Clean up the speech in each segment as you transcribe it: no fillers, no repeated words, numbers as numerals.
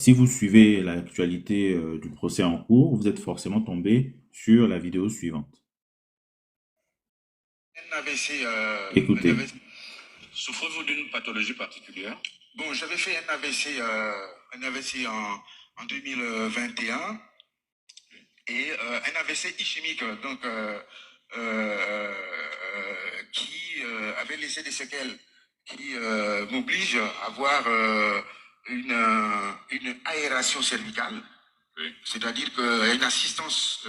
Si vous suivez l'actualité du procès en cours, vous êtes forcément tombé sur la vidéo suivante. Un AVC, Écoutez. souffrez-vous d'une pathologie particulière? Bon, j'avais fait un AVC en 2021 et un AVC ischémique, donc qui avait laissé des séquelles qui m'obligent à avoir une aération cervicale. Oui. C'est-à-dire qu'il y a une assistance,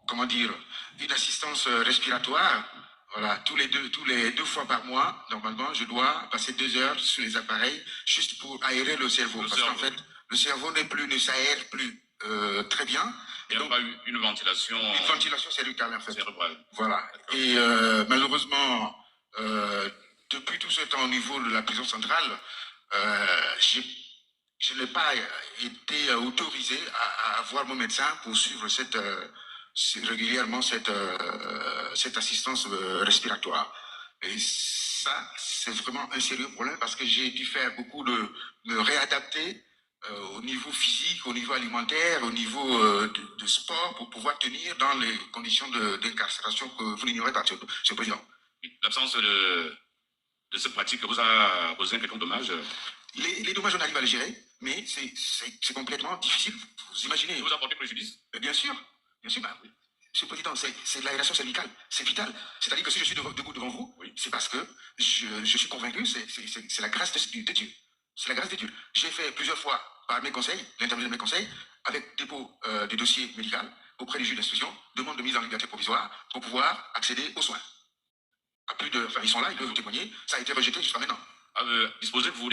comment dire, une assistance respiratoire. Voilà, tous les deux fois par mois, normalement, je dois passer 2 heures sur les appareils juste pour aérer le cerveau. Parce qu'en fait, le cerveau ne s'aère plus très bien. Il n'y a pas eu une ventilation. Une ventilation cérébrale, en fait. Cérébrale. Voilà. Et malheureusement, depuis tout ce temps au niveau de la prison centrale, je n'ai pas été autorisé à voir mon médecin pour suivre régulièrement cette assistance respiratoire. Et ça, c'est vraiment un sérieux problème parce que j'ai dû faire beaucoup de me réadapter au niveau physique, au niveau alimentaire, au niveau de sport pour pouvoir tenir dans les conditions d'incarcération que vous l'ignorez pas, Monsieur le Président. L'absence de cette pratique vous a causé quelques dommages? Les dommages, on arrive à les gérer, mais c'est complètement difficile. Vous imaginez. Vous apportez préjudice? Bien sûr, bah oui. Monsieur le Président, c'est de l'aération cervicale, c'est vital. C'est-à-dire que si je suis debout devant vous, oui, c'est parce que je suis convaincu, c'est la grâce de Dieu. C'est la grâce de Dieu. J'ai fait plusieurs fois par mes conseils, l'intermédiaire de mes conseils, avec dépôt de dossiers médicaux auprès du juge d'instruction, demande de mise en liberté provisoire pour pouvoir accéder aux soins. À plus de, enfin, ils sont là, ils peuvent vous témoigner, ça a été rejeté jusqu'à maintenant. Disposez-vous,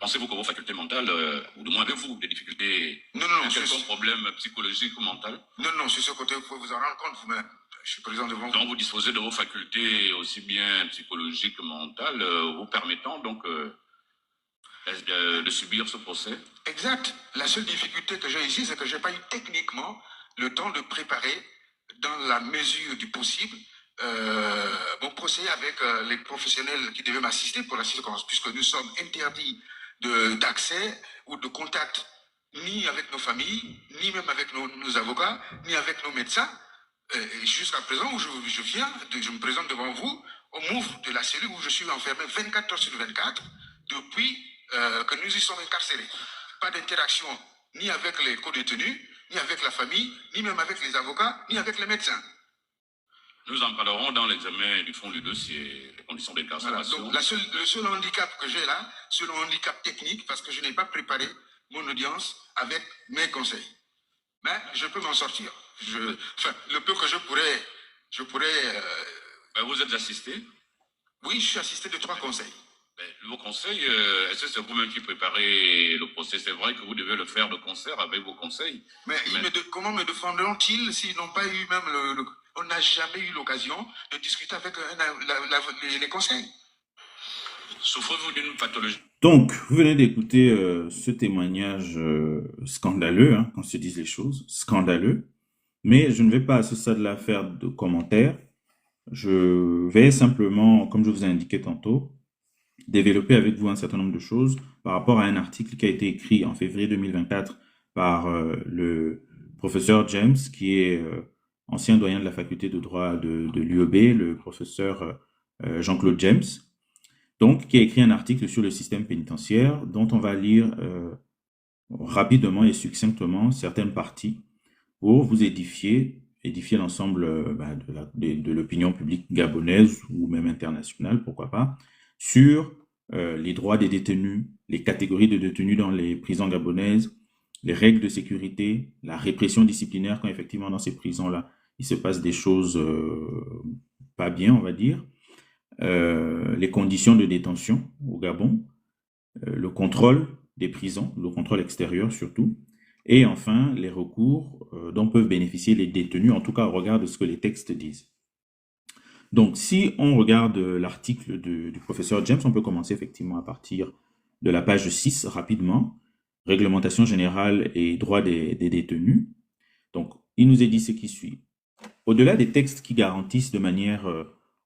pensez-vous que vos facultés mentales, ou du moins avez-vous des difficultés, quelconque problème psychologique ou mental? Non, sur ce côté, vous pouvez vous en rendre compte vous-même. Je suis présent devant vous. Donc vous disposez de vos facultés aussi bien psychologiques que mentales, vous permettant donc de subir ce procès? Exact. La seule difficulté que j'ai ici, c'est que je n'ai pas eu techniquement le temps de préparer, dans la mesure du possible, mon procès avec les professionnels qui devaient m'assister pour l'assistance, puisque nous sommes interdits d'accès ou de contact ni avec nos familles, ni même avec nos avocats, ni avec nos médecins. Jusqu'à présent, où je me présente devant vous, on m'ouvre de la cellule où je suis enfermé 24 heures sur 24 depuis que nous y sommes incarcérés. Pas d'interaction ni avec les co-détenus, ni avec la famille, ni même avec les avocats, ni avec les médecins. Nous en parlerons dans l'examen du fond du dossier, les conditions d'incarcération. Voilà, donc le seul handicap que j'ai là, c'est le handicap technique, parce que je n'ai pas préparé mon audience avec mes conseils. Mais je peux m'en sortir. Le peu que je pourrais. Vous êtes assisté? Oui, je suis assisté de 3 conseils. Vos conseils, est-ce que c'est vous-même qui préparez le procès? C'est vrai que vous devez le faire de concert avec vos conseils. Mais comment me défendront-ils s'ils n'ont pas eu même on n'a jamais eu l'occasion de discuter avec les conseils? Souffrez-vous d'une pathologie? Donc, vous venez d'écouter ce témoignage scandaleux, hein, qu'on se dise les choses, scandaleux. Mais je ne vais pas à ce stade-là faire de commentaires. Je vais simplement, comme je vous ai indiqué tantôt, développer avec vous un certain nombre de choses par rapport à un article qui a été écrit en février 2024 par le professeur James, qui est ancien doyen de la faculté de droit de l'UEB, le professeur Jean-Claude James, donc qui a écrit un article sur le système pénitentiaire dont on va lire rapidement et succinctement certaines parties pour vous édifier l'ensemble de l'opinion publique gabonaise ou même internationale, pourquoi pas, sur les droits des détenus, les catégories de détenus dans les prisons gabonaises, les règles de sécurité, la répression disciplinaire quand effectivement dans ces prisons-là, il se passe des choses pas bien, on va dire, les conditions de détention au Gabon, le contrôle des prisons, le contrôle extérieur surtout, et enfin les recours dont peuvent bénéficier les détenus, en tout cas au regard de ce que les textes disent. Donc si on regarde l'article du professeur James, on peut commencer effectivement à partir de la page 6 rapidement, réglementation générale et droits des détenus. Donc il nous est dit ce qui suit. Au-delà des textes qui garantissent de manière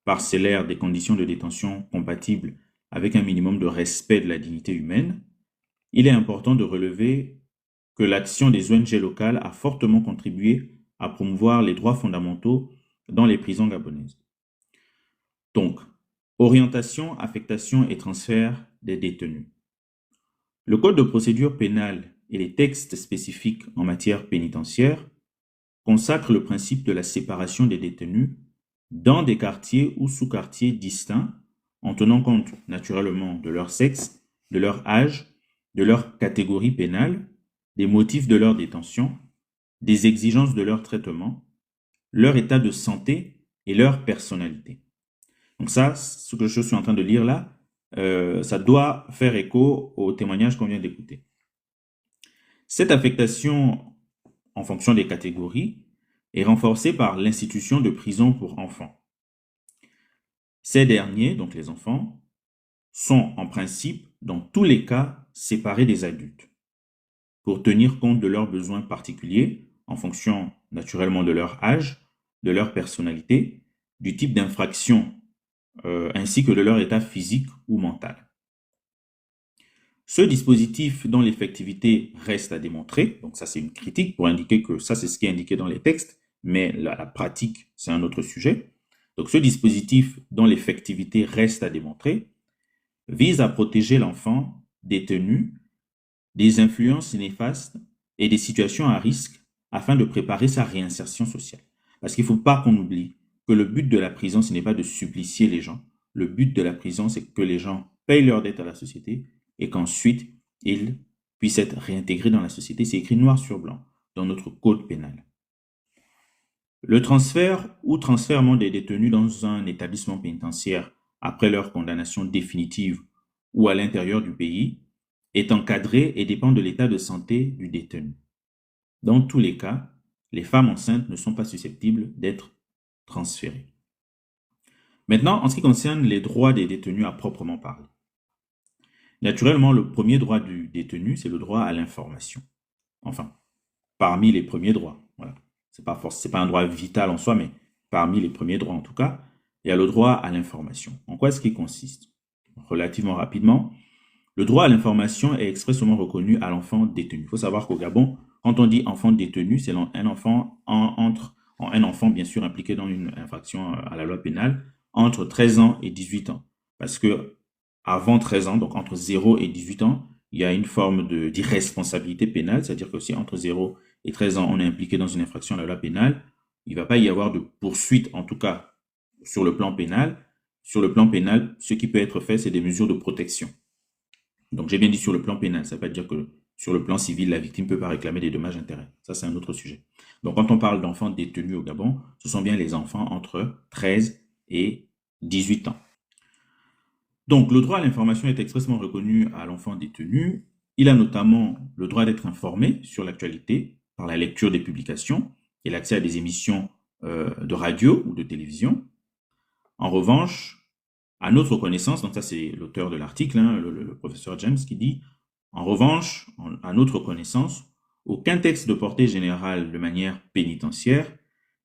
parcellaire des conditions de détention compatibles avec un minimum de respect de la dignité humaine, il est important de relever que l'action des ONG locales a fortement contribué à promouvoir les droits fondamentaux dans les prisons gabonaises. Donc, orientation, affectation et transfert des détenus. Le Code de procédure pénale et les textes spécifiques en matière pénitentiaire consacrent le principe de la séparation des détenus dans des quartiers ou sous-quartiers distincts en tenant compte naturellement de leur sexe, de leur âge, de leur catégorie pénale, des motifs de leur détention, des exigences de leur traitement, leur état de santé et leur personnalité. Donc ça, ce que je suis en train de lire là, ça doit faire écho au témoignage qu'on vient d'écouter. Cette affectation en fonction des catégories est renforcée par l'institution de prison pour enfants. Ces derniers, donc les enfants, sont en principe, dans tous les cas, séparés des adultes pour tenir compte de leurs besoins particuliers en fonction naturellement de leur âge, de leur personnalité, du type d'infraction ainsi que de leur état physique ou mental. Ce dispositif dont l'effectivité reste à démontrer, donc ça c'est une critique pour indiquer que ça c'est ce qui est indiqué dans les textes, mais la pratique c'est un autre sujet. Donc ce dispositif dont l'effectivité reste à démontrer vise à protéger l'enfant détenu des influences néfastes et des situations à risque afin de préparer sa réinsertion sociale. Parce qu'il ne faut pas qu'on oublie que le but de la prison, ce n'est pas de supplicier les gens. Le but de la prison, c'est que les gens payent leur dette à la société et qu'ensuite, ils puissent être réintégrés dans la société. C'est écrit noir sur blanc dans notre code pénal. Le transfert ou transfèrement des détenus dans un établissement pénitentiaire après leur condamnation définitive ou à l'intérieur du pays est encadré et dépend de l'état de santé du détenu. Dans tous les cas, les femmes enceintes ne sont pas susceptibles d'être transférées. Maintenant, en ce qui concerne les droits des détenus à proprement parler. Naturellement, le premier droit du détenu, c'est le droit à l'information. Enfin, parmi les premiers droits. Voilà. C'est pas un droit vital en soi, mais parmi les premiers droits en tout cas, il y a le droit à l'information. En quoi est-ce qu'il consiste? Relativement rapidement, le droit à l'information est expressément reconnu à l'enfant détenu. Il faut savoir qu'au Gabon, quand on dit enfant détenu, c'est un enfant bien sûr impliqué dans une infraction à la loi pénale entre 13 ans et 18 ans. Parce que avant 13 ans, donc entre 0 et 18 ans, il y a une forme d'irresponsabilité pénale, c'est-à-dire que si entre 0 et 13 ans, on est impliqué dans une infraction à la loi pénale, il ne va pas y avoir de poursuite, en tout cas sur le plan pénal. Sur le plan pénal, ce qui peut être fait, c'est des mesures de protection. Donc j'ai bien dit sur le plan pénal, ça ne veut pas dire que sur le plan civil, la victime ne peut pas réclamer des dommages-intérêts. Ça, c'est un autre sujet. Donc quand on parle d'enfants détenus au Gabon, ce sont bien les enfants entre 13 et 18 ans. Donc le droit à l'information est expressément reconnu à l'enfant détenu. Il a notamment le droit d'être informé sur l'actualité par la lecture des publications et l'accès à des émissions de radio ou de télévision. En revanche, à notre connaissance, donc ça c'est l'auteur de l'article, le professeur James qui dit, en revanche, à notre connaissance, aucun texte de portée générale de manière pénitentiaire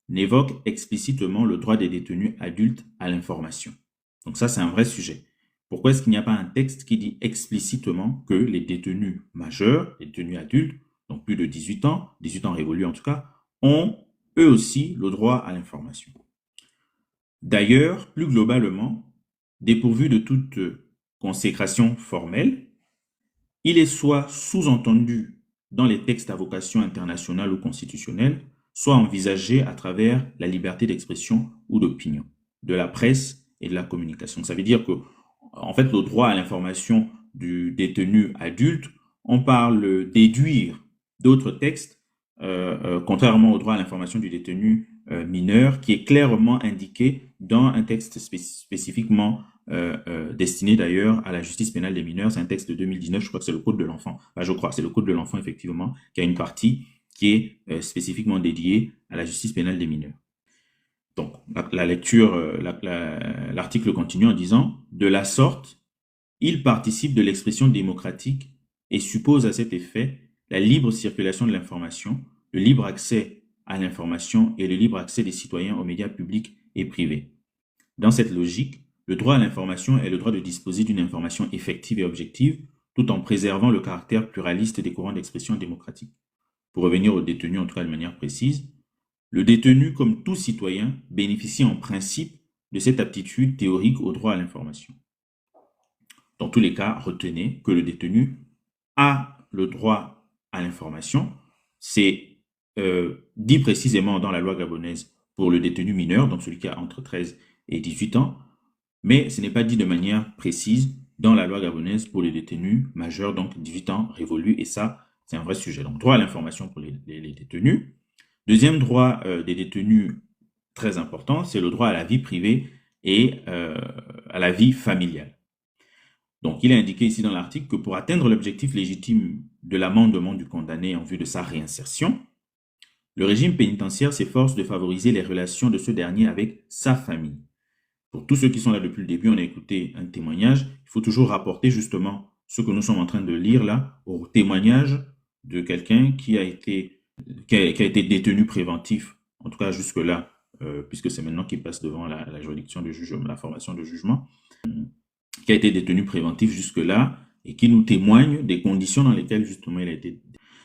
n'évoque explicitement le droit des détenus adultes à l'information. Donc ça c'est un vrai sujet. Pourquoi est-ce qu'il n'y a pas un texte qui dit explicitement que les détenus majeurs, les détenus adultes, donc plus de 18 ans révolus en tout cas, ont eux aussi le droit à l'information? D'ailleurs, plus globalement, dépourvu de toute consécration formelle, il est soit sous-entendu dans les textes à vocation internationale ou constitutionnelle, soit envisagé à travers la liberté d'expression ou d'opinion, de la presse et de la communication. Ça veut dire que, en fait, le droit à l'information du détenu adulte, on parle déduire d'autres textes, contrairement au droit à l'information du détenu mineur, qui est clairement indiqué dans un texte spécifiquement destiné d'ailleurs à la justice pénale des mineurs. C'est un texte de 2019, je crois que c'est le Code de l'enfant. Enfin, je crois, c'est le Code de l'enfant, effectivement, qui a une partie qui est spécifiquement dédiée à la justice pénale des mineurs. Donc, la lecture, l'article continue en disant « De la sorte, il participe de l'expression démocratique et suppose à cet effet la libre circulation de l'information, le libre accès à l'information et le libre accès des citoyens aux médias publics et privés. Dans cette logique, le droit à l'information est le droit de disposer d'une information effective et objective tout en préservant le caractère pluraliste des courants d'expression démocratique. Pour revenir au détenu, en tout cas de manière précise, le détenu, comme tout citoyen, bénéficie en principe de cette aptitude théorique au droit à l'information. Dans tous les cas, retenez que le détenu a le droit à l'information. C'est dit précisément dans la loi gabonaise pour le détenu mineur, donc celui qui a entre 13 et 18 ans, mais ce n'est pas dit de manière précise dans la loi gabonaise pour les détenus majeurs, donc 18 ans révolus, et ça, c'est un vrai sujet. Donc, droit à l'information pour les détenus. Deuxième droit des détenus très important, c'est le droit à la vie privée et à la vie familiale. Donc, il est indiqué ici dans l'article que pour atteindre l'objectif légitime de l'amendement du condamné en vue de sa réinsertion, le régime pénitentiaire s'efforce de favoriser les relations de ce dernier avec sa famille. Pour tous ceux qui sont là depuis le début, on a écouté un témoignage. Il faut toujours rapporter justement ce que nous sommes en train de lire là au témoignage de quelqu'un qui a été détenu préventif, en tout cas jusque-là, puisque c'est maintenant qu'il passe devant la juridiction de jugement, la formation de jugement, qui a été détenu préventif jusque-là et qui nous témoigne des conditions dans lesquelles justement il a été.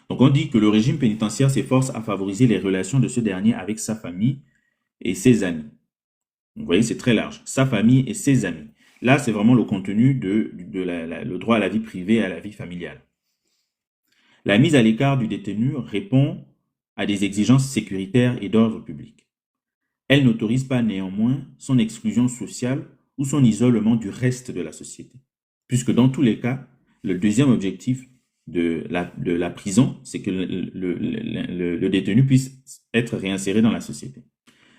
Donc on dit que le régime pénitentiaire s'efforce à favoriser les relations de ce dernier avec sa famille et ses amis. Vous voyez, c'est très large. Sa famille et ses amis. Là, c'est vraiment le contenu le droit à la vie privée et à la vie familiale. La mise à l'écart du détenu répond à des exigences sécuritaires et d'ordre public. Elle n'autorise pas néanmoins son exclusion sociale ou son isolement du reste de la société. Puisque dans tous les cas, le deuxième objectif de la prison, c'est que le détenu puisse être réinséré dans la société.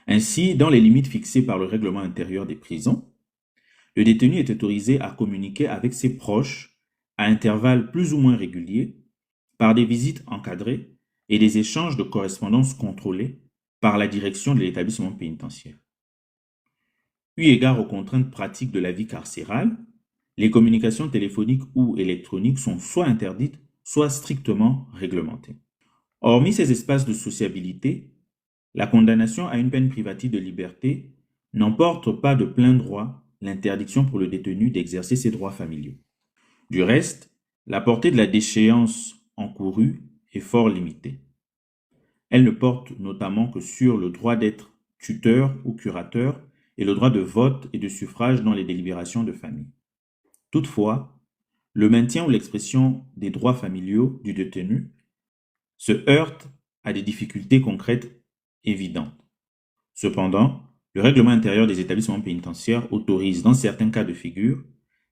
Ainsi, dans les limites fixées par le règlement intérieur des prisons, le détenu est autorisé à communiquer avec ses proches à intervalles plus ou moins réguliers, par des visites encadrées et des échanges de correspondance contrôlés par la direction de l'établissement pénitentiaire. Eu égard aux contraintes pratiques de la vie carcérale, les communications téléphoniques ou électroniques sont soit interdites, soit strictement réglementées. Hormis ces espaces de sociabilité, la condamnation à une peine privative de liberté n'emporte pas de plein droit l'interdiction pour le détenu d'exercer ses droits familiaux. Du reste, la portée de la déchéance encourue est fort limitée. Elle ne porte notamment que sur le droit d'être tuteur ou curateur et le droit de vote et de suffrage dans les délibérations de famille. Toutefois, le maintien ou l'expression des droits familiaux du détenu se heurte à des difficultés concrètes évidentes. Cependant, le règlement intérieur des établissements pénitentiaires autorise, dans certains cas de figure,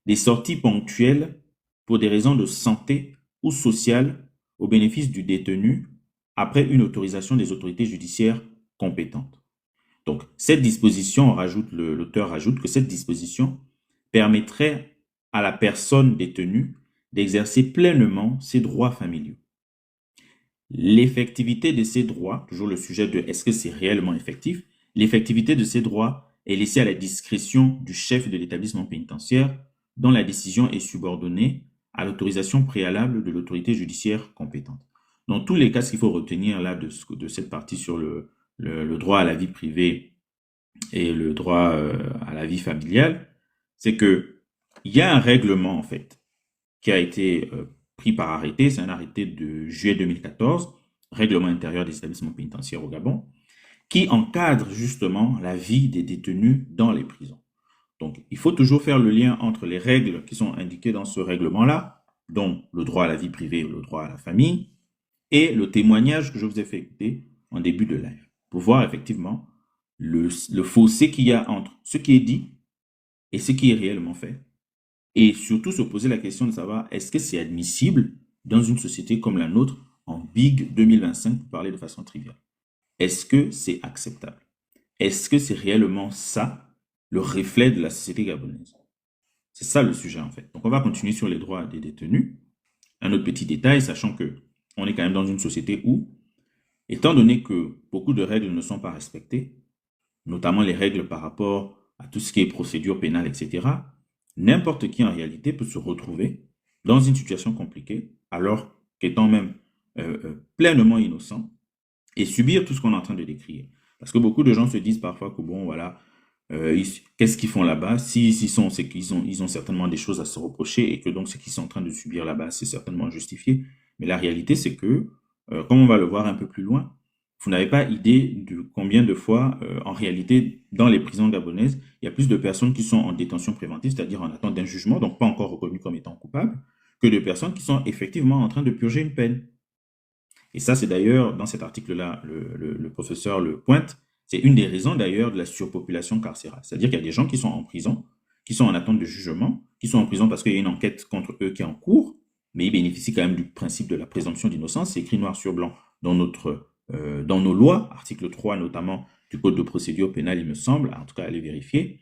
des sorties ponctuelles pour des raisons de santé ou sociales au bénéfice du détenu après une autorisation des autorités judiciaires compétentes. Donc, cette disposition, l'auteur rajoute que cette disposition permettrait à la personne détenue d'exercer pleinement ses droits familiaux. L'effectivité de ces droits, toujours le sujet de est-ce que c'est réellement effectif, l'effectivité de ces droits est laissée à la discrétion du chef de l'établissement pénitentiaire dont la décision est subordonnée à l'autorisation préalable de l'autorité judiciaire compétente. Dans tous les cas, ce qu'il faut retenir là de cette partie sur le droit à la vie privée et le droit à la vie familiale, c'est que il y a un règlement en fait qui a été pris par arrêté, c'est un arrêté de juillet 2014, règlement intérieur des établissements pénitentiaires au Gabon, qui encadre justement la vie des détenus dans les prisons. Donc, il faut toujours faire le lien entre les règles qui sont indiquées dans ce règlement-là, dont le droit à la vie privée ou le droit à la famille, et le témoignage que je vous ai fait écouter en début de live, pour voir effectivement le fossé qu'il y a entre ce qui est dit et ce qui est réellement fait. Et surtout se poser la question de savoir est-ce que c'est admissible dans une société comme la nôtre en Big 2025 pour parler de façon triviale. Est-ce que c'est acceptable? Est-ce que c'est réellement ça le reflet de la société gabonaise? C'est ça le sujet en fait. Donc on va continuer sur les droits des détenus. Un autre petit détail, sachant que on est quand même dans une société où, étant donné que beaucoup de règles ne sont pas respectées, notamment les règles par rapport à tout ce qui est procédure pénale, etc., n'importe qui en réalité peut se retrouver dans une situation compliquée, alors qu'étant même pleinement innocent, et subir tout ce qu'on est en train de décrire. Parce que beaucoup de gens se disent parfois que bon, voilà, Qu'est-ce qu'ils font là-bas? C'est qu'ils ont certainement des choses à se reprocher et que donc ce qu'ils sont en train de subir là-bas, c'est certainement justifié. Mais la réalité, c'est que, comme on va le voir un peu plus loin, vous n'avez pas idée de combien de fois, en réalité, dans les prisons gabonaises, il y a plus de personnes qui sont en détention préventive, c'est-à-dire en attente d'un jugement, donc pas encore reconnues comme étant coupables, que de personnes qui sont effectivement en train de purger une peine. Et ça, c'est d'ailleurs, dans cet article-là, le professeur le pointe, c'est une des raisons d'ailleurs de la surpopulation carcérale. C'est-à-dire qu'il y a des gens qui sont en prison, qui sont en attente de jugement, qui sont en prison parce qu'il y a une enquête contre eux qui est en cours, mais ils bénéficient quand même du principe de la présomption d'innocence. C'est écrit noir sur blanc dans nos lois, article 3 notamment du Code de procédure pénale, il me semble, en tout cas, allez vérifier.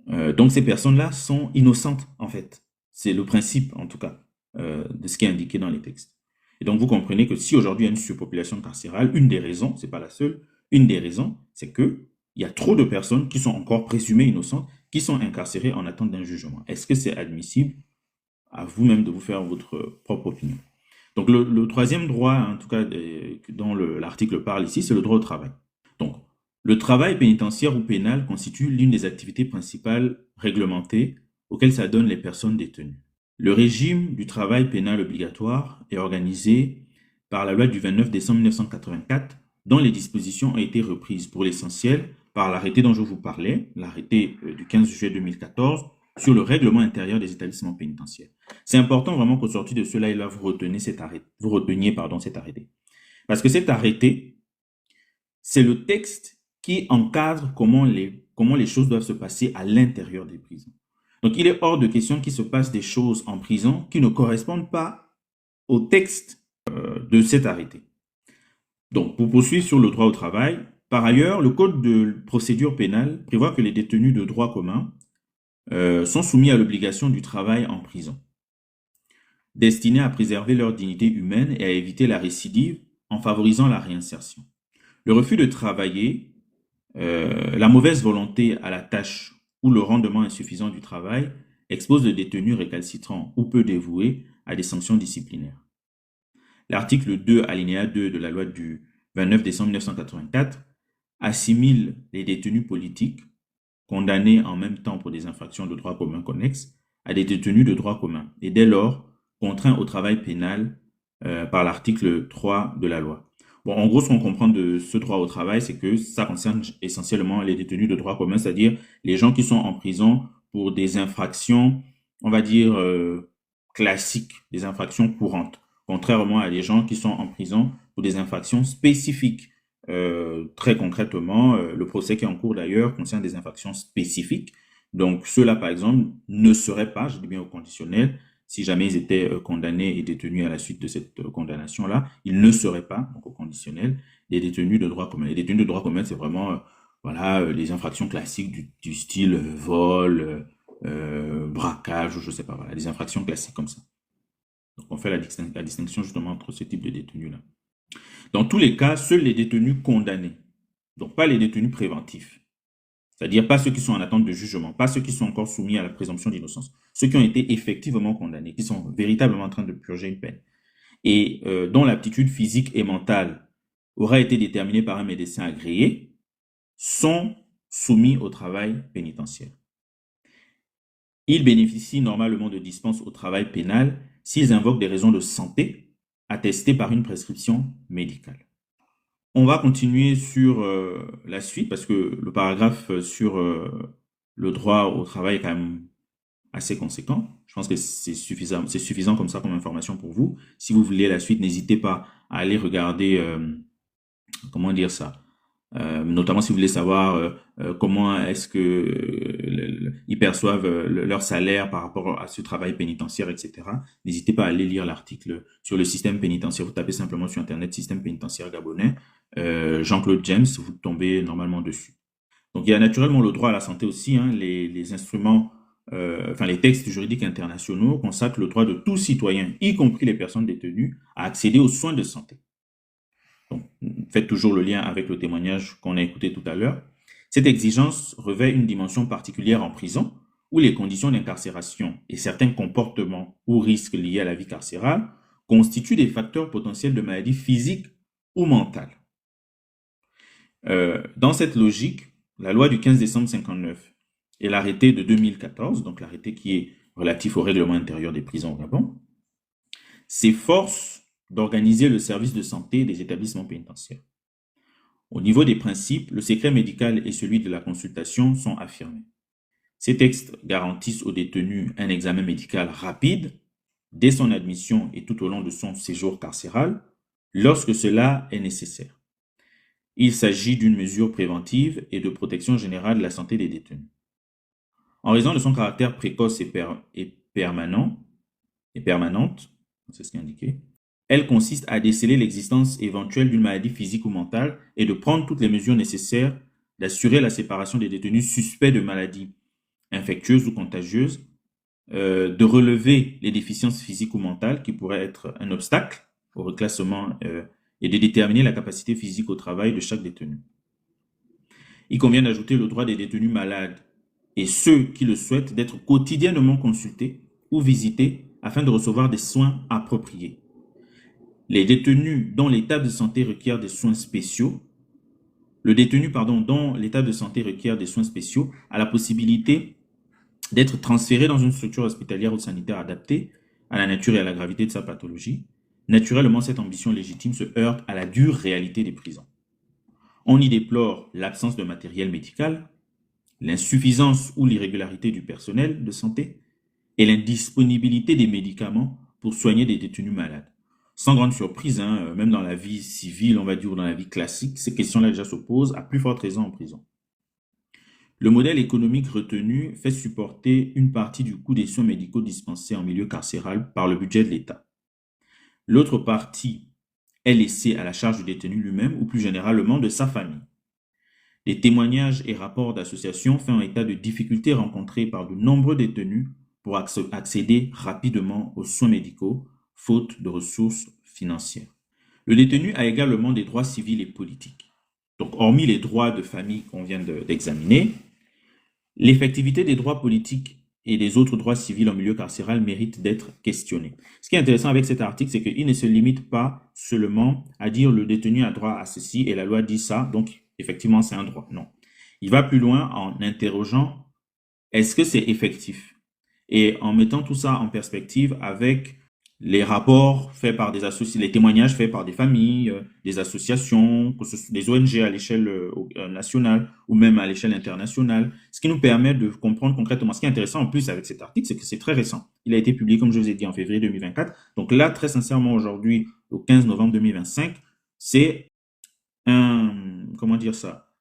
Donc ces personnes-là sont innocentes, en fait. C'est le principe, en tout cas, de ce qui est indiqué dans les textes. Et donc, vous comprenez que si aujourd'hui il y a une surpopulation carcérale, une des raisons, c'est pas la seule, une des raisons, c'est que il y a trop de personnes qui sont encore présumées innocentes, qui sont incarcérées en attente d'un jugement. Est-ce que c'est admissible? À vous-même de vous faire votre propre opinion. Donc, le troisième droit, en tout cas, dont l'article parle ici, c'est le droit au travail. Donc, le travail pénitentiaire ou pénal constitue l'une des activités principales réglementées auxquelles s'adonnent les personnes détenues. Le régime du travail pénal obligatoire est organisé par la loi du 29 décembre 1984, dont les dispositions ont été reprises pour l'essentiel par l'arrêté dont je vous parlais, l'arrêté du 15 juillet 2014, sur le règlement intérieur des établissements pénitentiaires. C'est important vraiment qu'au sortir de cela, là, vous reteniez cet arrêté. Parce que cet arrêté, c'est le texte qui encadre comment les choses doivent se passer à l'intérieur des prisons. Donc, il est hors de question qu'il se passe des choses en prison qui ne correspondent pas au texte de cet arrêté. Donc, pour poursuivre sur le droit au travail, par ailleurs, le Code de procédure pénale prévoit que les détenus de droit commun sont soumis à l'obligation du travail en prison, destinée à préserver leur dignité humaine et à éviter la récidive en favorisant la réinsertion. Le refus de travailler, la mauvaise volonté à la tâche ou le rendement insuffisant du travail expose le détenu récalcitrant ou peu dévoué à des sanctions disciplinaires. L'article 2, alinéa 2 de la loi du 29 décembre 1984 assimile les détenus politiques condamnés en même temps pour des infractions de droit commun connexes à des détenus de droit commun et dès lors contraints au travail pénal par l'article 3 de la loi. Bon, en gros, ce qu'on comprend de ce droit au travail, c'est que ça concerne essentiellement les détenus de droit commun, c'est-à-dire les gens qui sont en prison pour des infractions, on va dire, classiques, des infractions courantes, contrairement à des gens qui sont en prison pour des infractions spécifiques. Très concrètement, le procès qui est en cours d'ailleurs concerne des infractions spécifiques. Donc, ceux-là, par exemple, ne seraient pas, je dis bien au conditionnel, si jamais ils étaient condamnés et détenus à la suite de cette condamnation-là, ils ne seraient pas, donc au conditionnel, des détenus de droit commun. Les détenus de droit commun, c'est vraiment les infractions classiques du style vol, braquage, ou je sais pas, voilà, des infractions classiques comme ça. Donc on fait la distinction justement entre ce type de détenus-là. Dans tous les cas, seuls les détenus condamnés, donc pas les détenus préventifs, c'est-à-dire pas ceux qui sont en attente de jugement, pas ceux qui sont encore soumis à la présomption d'innocence, ceux qui ont été effectivement condamnés, qui sont véritablement en train de purger une peine, et dont l'aptitude physique et mentale aura été déterminée par un médecin agréé, sont soumis au travail pénitentiaire. Ils bénéficient normalement de dispenses au travail pénal s'ils invoquent des raisons de santé attestées par une prescription médicale. On va continuer sur la suite parce que le paragraphe sur le droit au travail est quand même assez conséquent. Je pense que c'est suffisant comme ça comme information pour vous. Si vous voulez la suite, n'hésitez pas à aller regarder, comment dire ça, notamment si vous voulez savoir comment est-ce que ils perçoivent leur salaire par rapport à ce travail pénitentiaire, etc. N'hésitez pas à aller lire l'article sur le système pénitentiaire. Vous tapez simplement sur Internet système pénitentiaire gabonais, Jean-Claude James, vous tombez normalement dessus. Donc il y a naturellement le droit à la santé aussi, hein, les instruments, les textes juridiques internationaux consacrent le droit de tout citoyen, y compris les personnes détenues, à accéder aux soins de santé. Donc, faites toujours le lien avec le témoignage qu'on a écouté tout à l'heure. Cette exigence revêt une dimension particulière en prison, où les conditions d'incarcération et certains comportements ou risques liés à la vie carcérale constituent des facteurs potentiels de maladies physiques ou mentales. Dans cette logique, la loi du 15 décembre 59 et l'arrêté de 2014, donc l'arrêté qui est relatif au règlement intérieur des prisons au Gabon, s'efforcent d'organiser le service de santé des établissements pénitentiaires. Au niveau des principes, le secret médical et celui de la consultation sont affirmés. Ces textes garantissent aux détenus un examen médical rapide dès son admission et tout au long de son séjour carcéral, lorsque cela est nécessaire. Il s'agit d'une mesure préventive et de protection générale de la santé des détenus. En raison de son caractère précoce et permanente, c'est ce qui est indiqué, elle consiste à déceler l'existence éventuelle d'une maladie physique ou mentale et de prendre toutes les mesures nécessaires d'assurer la séparation des détenus suspects de maladies infectieuses ou contagieuses, de relever les déficiences physiques ou mentales qui pourraient être un obstacle au reclassement et de déterminer la capacité physique au travail de chaque détenu. Il convient d'ajouter le droit des détenus malades et ceux qui le souhaitent d'être quotidiennement consultés ou visités afin de recevoir des soins appropriés. Les détenus dont l'état de santé requiert des soins spéciaux, le détenu dont l'état de santé requiert des soins spéciaux a la possibilité d'être transféré dans une structure hospitalière ou sanitaire adaptée à la nature et à la gravité de sa pathologie. Naturellement, cette ambition légitime se heurte à la dure réalité des prisons. On y déplore l'absence de matériel médical, l'insuffisance ou l'irrégularité du personnel de santé et l'indisponibilité des médicaments pour soigner des détenus malades. Sans grande surprise, même dans la vie civile, on va dire, ou dans la vie classique, ces questions-là déjà se posent à plus forte raison en prison. Le modèle économique retenu fait supporter une partie du coût des soins médicaux dispensés en milieu carcéral par le budget de l'État. L'autre partie est laissée à la charge du détenu lui-même ou plus généralement de sa famille. Les témoignages et rapports d'associations font état de difficultés rencontrées par de nombreux détenus pour accéder rapidement aux soins médicaux, faute de ressources financières. Le détenu a également des droits civils et politiques. Donc, hormis les droits de famille qu'on vient d'examiner, l'effectivité des droits politiques et des autres droits civils en milieu carcéral mérite d'être questionnée. Ce qui est intéressant avec cet article, c'est qu'il ne se limite pas seulement à dire le détenu a droit à ceci et la loi dit ça, donc effectivement c'est un droit. Non. Il va plus loin en interrogeant est-ce que c'est effectif? Et en mettant tout ça en perspective avec les rapports faits par des associations, les témoignages faits par des familles, des associations, des ONG à l'échelle nationale ou même à l'échelle internationale, ce qui nous permet de comprendre concrètement. Ce qui est intéressant en plus avec cet article, c'est que c'est très récent. Il a été publié, comme je vous ai dit, en février 2024. Donc là, très sincèrement, aujourd'hui, au 15 novembre 2025, c'est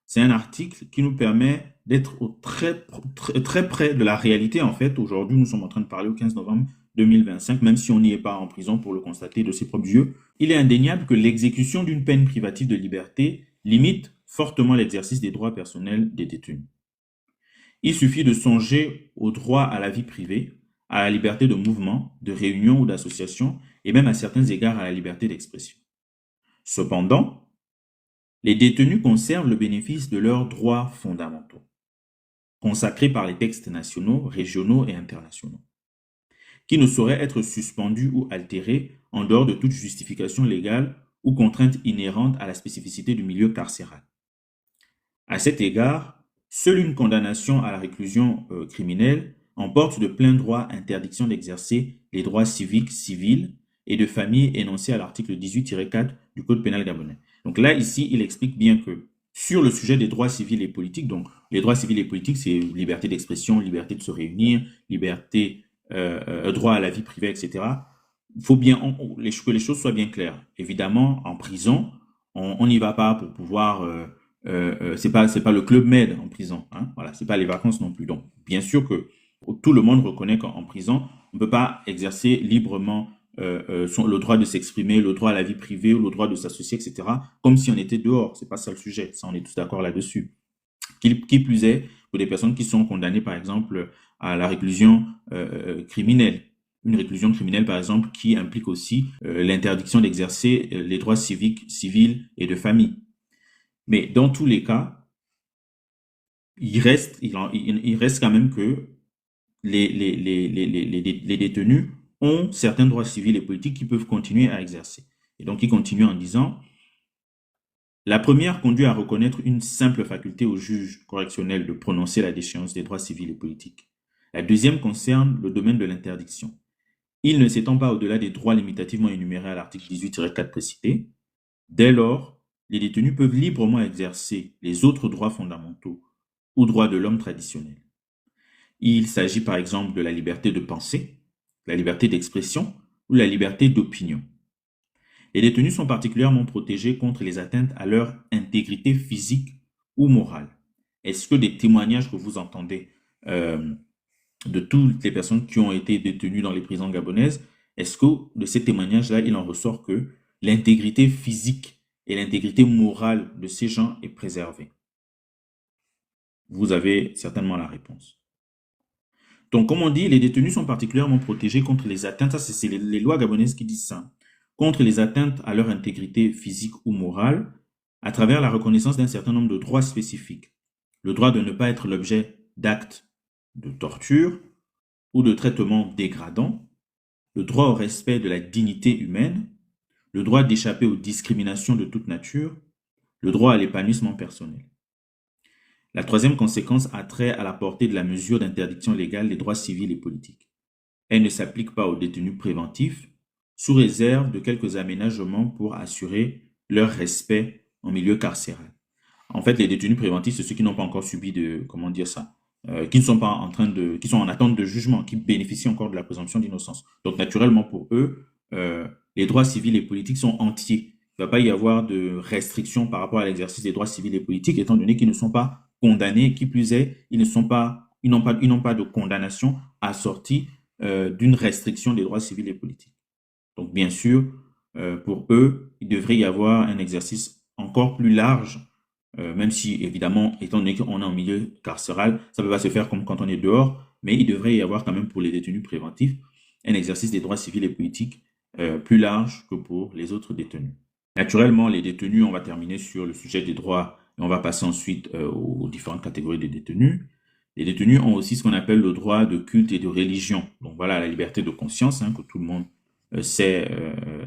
c'est un article qui nous permet d'être très près de la réalité, en fait. Aujourd'hui, nous sommes en train de parler au 15 novembre 2025, même si on n'y est pas en prison pour le constater de ses propres yeux. Il est indéniable que l'exécution d'une peine privative de liberté limite fortement l'exercice des droits personnels des détenus. Il suffit de songer au droit à la vie privée, à la liberté de mouvement, de réunion ou d'association, et même à certains égards à la liberté d'expression. Cependant, les détenus conservent le bénéfice de leurs droits fondamentaux, consacrés par les textes nationaux, régionaux et internationaux, qui ne sauraient être suspendus ou altérés en dehors de toute justification légale ou contrainte inhérente à la spécificité du milieu carcéral. À cet égard, seule une condamnation à la réclusion criminelle emporte de plein droit interdiction d'exercer les droits civiques, civils et de famille énoncés à l'article 18-4 du Code pénal gabonais. Donc là, ici, il explique bien que sur le sujet des droits civils et politiques, donc les droits civils et politiques, c'est liberté d'expression, liberté de se réunir, liberté, droit à la vie privée, etc. Il faut bien que les choses soient bien claires. Évidemment, en prison, on n'y va pas pour pouvoir... c'est pas le club med en prison, hein, voilà, c'est pas les vacances non plus. Donc, bien sûr que tout le monde reconnaît qu'en prison, on ne peut pas exercer librement le droit de s'exprimer, le droit à la vie privée ou le droit de s'associer, etc., comme si on était dehors. C'est pas ça le sujet. Ça, on est tous d'accord là-dessus. Qui plus est, pour des personnes qui sont condamnées, par exemple, à la réclusion criminelle. Une réclusion criminelle, par exemple, qui implique aussi l'interdiction d'exercer les droits civiques, civils et de famille. Mais dans tous les cas, il reste quand même que les détenus ont certains droits civils et politiques qu'ils peuvent continuer à exercer. Et donc, ils continuent en disant La première conduit à reconnaître une simple faculté au juge correctionnel de prononcer la déchéance des droits civils et politiques. La deuxième concerne le domaine de l'interdiction. Il ne s'étend pas au-delà des droits limitativement énumérés à l'article 18-4 précité. Dès lors, les détenus peuvent librement exercer les autres droits fondamentaux ou droits de l'homme traditionnels. Il s'agit par exemple de la liberté de penser, la liberté d'expression ou la liberté d'opinion. Les détenus sont particulièrement protégés contre les atteintes à leur intégrité physique ou morale. Est-ce que des témoignages que vous entendez de toutes les personnes qui ont été détenues dans les prisons gabonaises, est-ce que de ces témoignages-là, il en ressort que l'intégrité physique et l'intégrité morale de ces gens est préservée? Vous avez certainement la réponse. Donc, comme on dit, les détenus sont particulièrement protégés contre les atteintes, ça c'est les lois gabonaises qui disent ça, contre les atteintes à leur intégrité physique ou morale à travers la reconnaissance d'un certain nombre de droits spécifiques. Le droit de ne pas être l'objet d'actes de torture ou de traitements dégradants, le droit au respect de la dignité humaine, le droit d'échapper aux discriminations de toute nature, le droit à l'épanouissement personnel. La troisième conséquence a trait à la portée de la mesure d'interdiction légale des droits civils et politiques. Elle ne s'applique pas aux détenus préventifs, sous réserve de quelques aménagements pour assurer leur respect en milieu carcéral. En fait, les détenus préventifs, c'est ceux qui n'ont pas encore subi de, comment dire ça, qui ne sont pas en train de, qui sont en attente de jugement, qui bénéficient encore de la présomption d'innocence. Donc, naturellement, pour eux, les droits civils et politiques sont entiers. Il ne va pas y avoir de restrictions par rapport à l'exercice des droits civils et politiques, étant donné qu'ils ne sont pas condamnés. Qui plus est, ils n'ont pas de condamnation assortie d'une restriction des droits civils et politiques. Donc, bien sûr, pour eux, il devrait y avoir un exercice encore plus large, même si, évidemment, étant donné qu'on est en milieu carcéral, ça ne peut pas se faire comme quand on est dehors, mais il devrait y avoir quand même pour les détenus préventifs un exercice des droits civils et politiques plus large que pour les autres détenus. Naturellement, les détenus, on va terminer sur le sujet des droits et on va passer ensuite aux différentes catégories des détenus. Les détenus ont aussi ce qu'on appelle le droit de culte et de religion. Donc voilà, la liberté de conscience, que tout le monde sait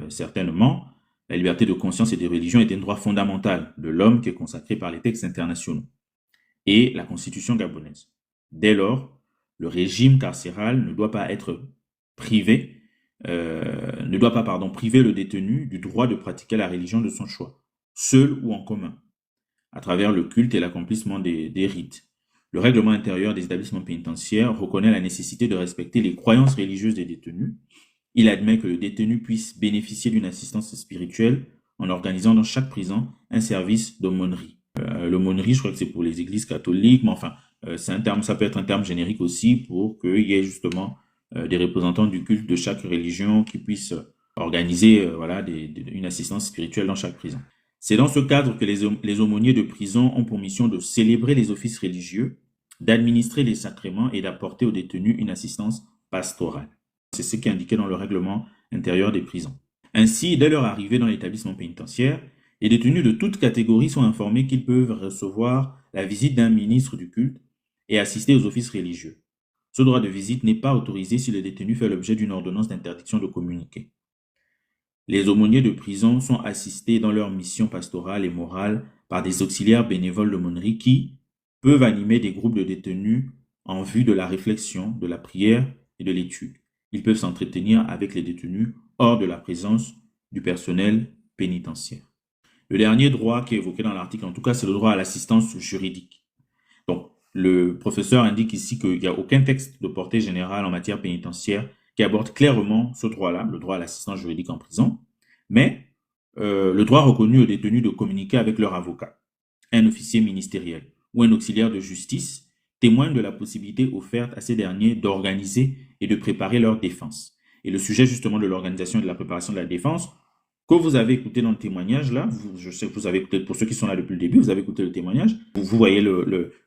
certainement. La liberté de conscience et de religion est un droit fondamental de l'homme qui est consacré par les textes internationaux et la constitution gabonaise. Dès lors, le régime carcéral ne doit pas être privé, priver le détenu du droit de pratiquer la religion de son choix, seul ou en commun, à travers le culte et l'accomplissement des rites. Le règlement intérieur des établissements pénitentiaires reconnaît la nécessité de respecter les croyances religieuses des détenus. Il admet que le détenu puisse bénéficier d'une assistance spirituelle en organisant dans chaque prison un service d'aumônerie. L'aumônerie, je crois que c'est pour les églises catholiques, mais enfin, c'est un terme, ça peut être un terme générique aussi pour qu'il y ait justement des représentants du culte de chaque religion qui puissent organiser une assistance spirituelle dans chaque prison. C'est dans ce cadre que les aumôniers de prison ont pour mission de célébrer les offices religieux, d'administrer les sacrements et d'apporter aux détenus une assistance pastorale. C'est ce qui est indiqué dans le règlement intérieur des prisons. Ainsi, dès leur arrivée dans l'établissement pénitentiaire, les détenus de toute catégorie sont informés qu'ils peuvent recevoir la visite d'un ministre du culte et assister aux offices religieux. Ce droit de visite n'est pas autorisé si le détenu fait l'objet d'une ordonnance d'interdiction de communiquer. Les aumôniers de prison sont assistés dans leur mission pastorale et morale par des auxiliaires bénévoles d'aumônerie qui peuvent animer des groupes de détenus en vue de la réflexion, de la prière et de l'étude. Ils peuvent s'entretenir avec les détenus hors de la présence du personnel pénitentiaire. Le dernier droit qui est évoqué dans l'article, en tout cas, c'est le droit à l'assistance juridique. Donc, le professeur indique ici qu'il n'y a aucun texte de portée générale en matière pénitentiaire qui aborde clairement ce droit-là, le droit à l'assistance juridique en prison, mais le droit reconnu aux détenus de communiquer avec leur avocat, un officier ministériel ou un auxiliaire de justice témoigne de la possibilité offerte à ces derniers d'organiser et de préparer leur défense. Et le sujet justement de l'organisation et de la préparation de la défense, que vous avez écouté dans le témoignage, là, je sais que vous avez écouté, pour ceux qui sont là depuis le début, vous avez écouté le témoignage, vous voyez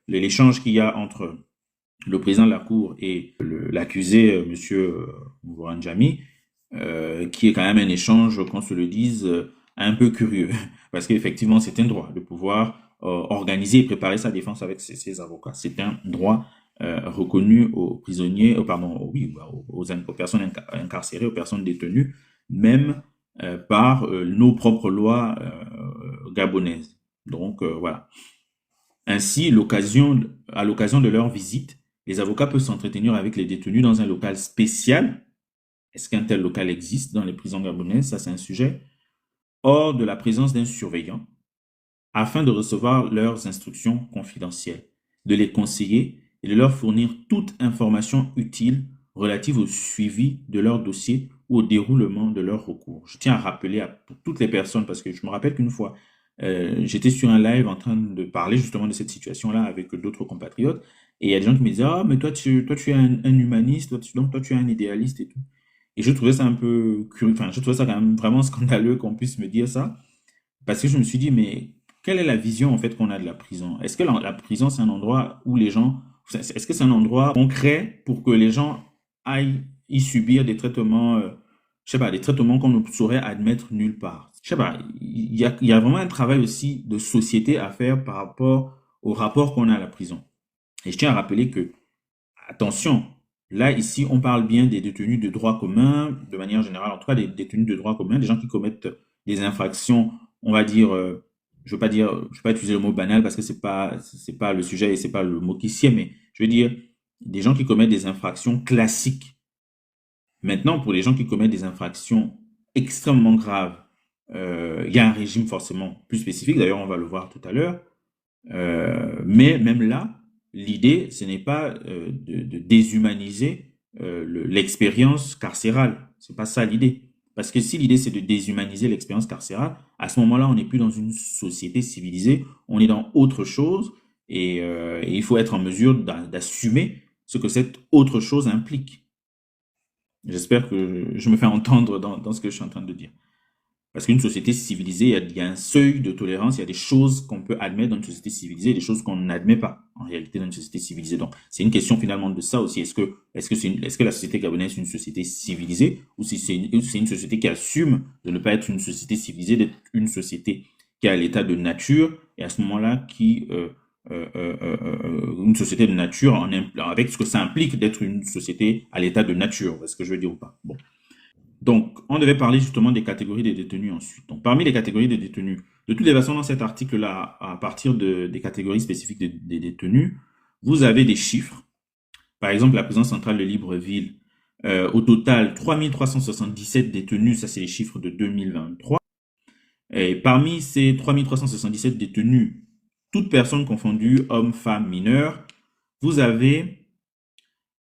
l'échange qu'il y a entre le président de la Cour et l'accusé, monsieur Mouranjami, qui est quand même un échange, qu'on se le dise, un peu curieux, parce qu'effectivement, c'est un droit de pouvoir organiser et préparer sa défense avec ses avocats. C'est un droit reconnu aux prisonniers, aux personnes incarcérées, aux personnes détenues, même par nos propres lois gabonaises. Donc, voilà. Ainsi, à l'occasion de leur visite, les avocats peuvent s'entretenir avec les détenus dans un local spécial. Est-ce qu'un tel local existe dans les prisons gabonaises? Ça, c'est un sujet. Hors de la présence d'un surveillant, afin de recevoir leurs instructions confidentielles, de les conseiller et de leur fournir toute information utile relative au suivi de leur dossier ou au déroulement de leur recours. Je tiens à rappeler pour toutes les personnes, parce que je me rappelle qu'une fois, j'étais sur un live en train de parler justement de cette situation-là avec d'autres compatriotes, et il y a des gens qui me disaient, ah, mais toi, tu es un humaniste, donc toi, tu es un idéaliste et tout. Et je trouvais ça un peu curieux, enfin, je trouvais ça quand même vraiment scandaleux qu'on puisse me dire ça, parce que je me suis dit, mais quelle est la vision en fait qu'on a de la prison? Est-ce que la prison, c'est un endroit où les gens, est-ce que c'est un endroit concret pour que les gens aillent y subir des traitements, je sais pas, des traitements qu'on ne saurait admettre nulle part? Je sais pas, il y a vraiment un travail aussi de société à faire par rapport au rapport qu'on a à la prison. Et je tiens à rappeler que, attention, là, ici, on parle bien des détenus de droit commun, de manière générale, en tout cas des détenus de droit commun, des gens qui commettent des infractions, on va dire, je veux pas utiliser le mot banal parce que c'est pas le sujet et c'est pas le mot qui sied, mais je veux dire, des gens qui commettent des infractions classiques. Maintenant, pour les gens qui commettent des infractions extrêmement graves, il y a un régime forcément plus spécifique, d'ailleurs, on va le voir tout à l'heure, mais même là, l'idée, ce n'est pas de déshumaniser l'expérience carcérale. C'est pas ça l'idée. Parce que si l'idée c'est de déshumaniser l'expérience carcérale, à ce moment-là, on n'est plus dans une société civilisée, on est dans autre chose, et il faut être en mesure d'assumer ce que cette autre chose implique. J'espère que je me fais entendre dans ce que je suis en train de dire. Parce qu'une société civilisée, il y a un seuil de tolérance, il y a des choses qu'on peut admettre dans une société civilisée et des choses qu'on n'admet pas, en réalité, dans une société civilisée. Donc, c'est une question finalement de ça aussi. Est-ce que la société gabonaise est une société civilisée ou si c'est une société qui assume de ne pas être une société civilisée, d'être une société qui a l'état de nature et à ce moment-là une société de nature avec ce que ça implique d'être une société à l'état de nature, est-ce que je veux dire ou pas? Bon. Donc, on devait parler justement des catégories des détenus ensuite. Donc, parmi les catégories des détenus, de toutes les façons, dans cet article-là, à partir des catégories spécifiques des détenus, vous avez des chiffres. Par exemple, la prison centrale de Libreville, au total, 3377 détenus, ça c'est les chiffres de 2023. Et parmi ces 3377 détenus, toutes personnes confondues, hommes, femmes, mineurs, vous avez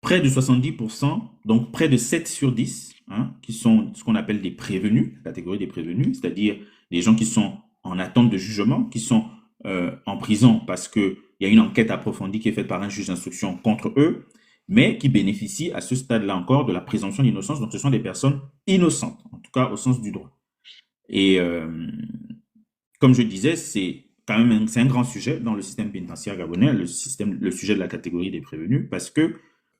près de 70%, donc près de 7 sur 10, hein, qui sont ce qu'on appelle des prévenus, la catégorie des prévenus, c'est-à-dire des gens qui sont en attente de jugement, qui sont en prison parce qu'il y a une enquête approfondie qui est faite par un juge d'instruction contre eux, mais qui bénéficient à ce stade-là encore de la présomption d'innocence. Donc ce sont des personnes innocentes, en tout cas au sens du droit. Et comme je disais, c'est quand même c'est un grand sujet dans le système pénitentiaire gabonais, le sujet de la catégorie des prévenus, parce que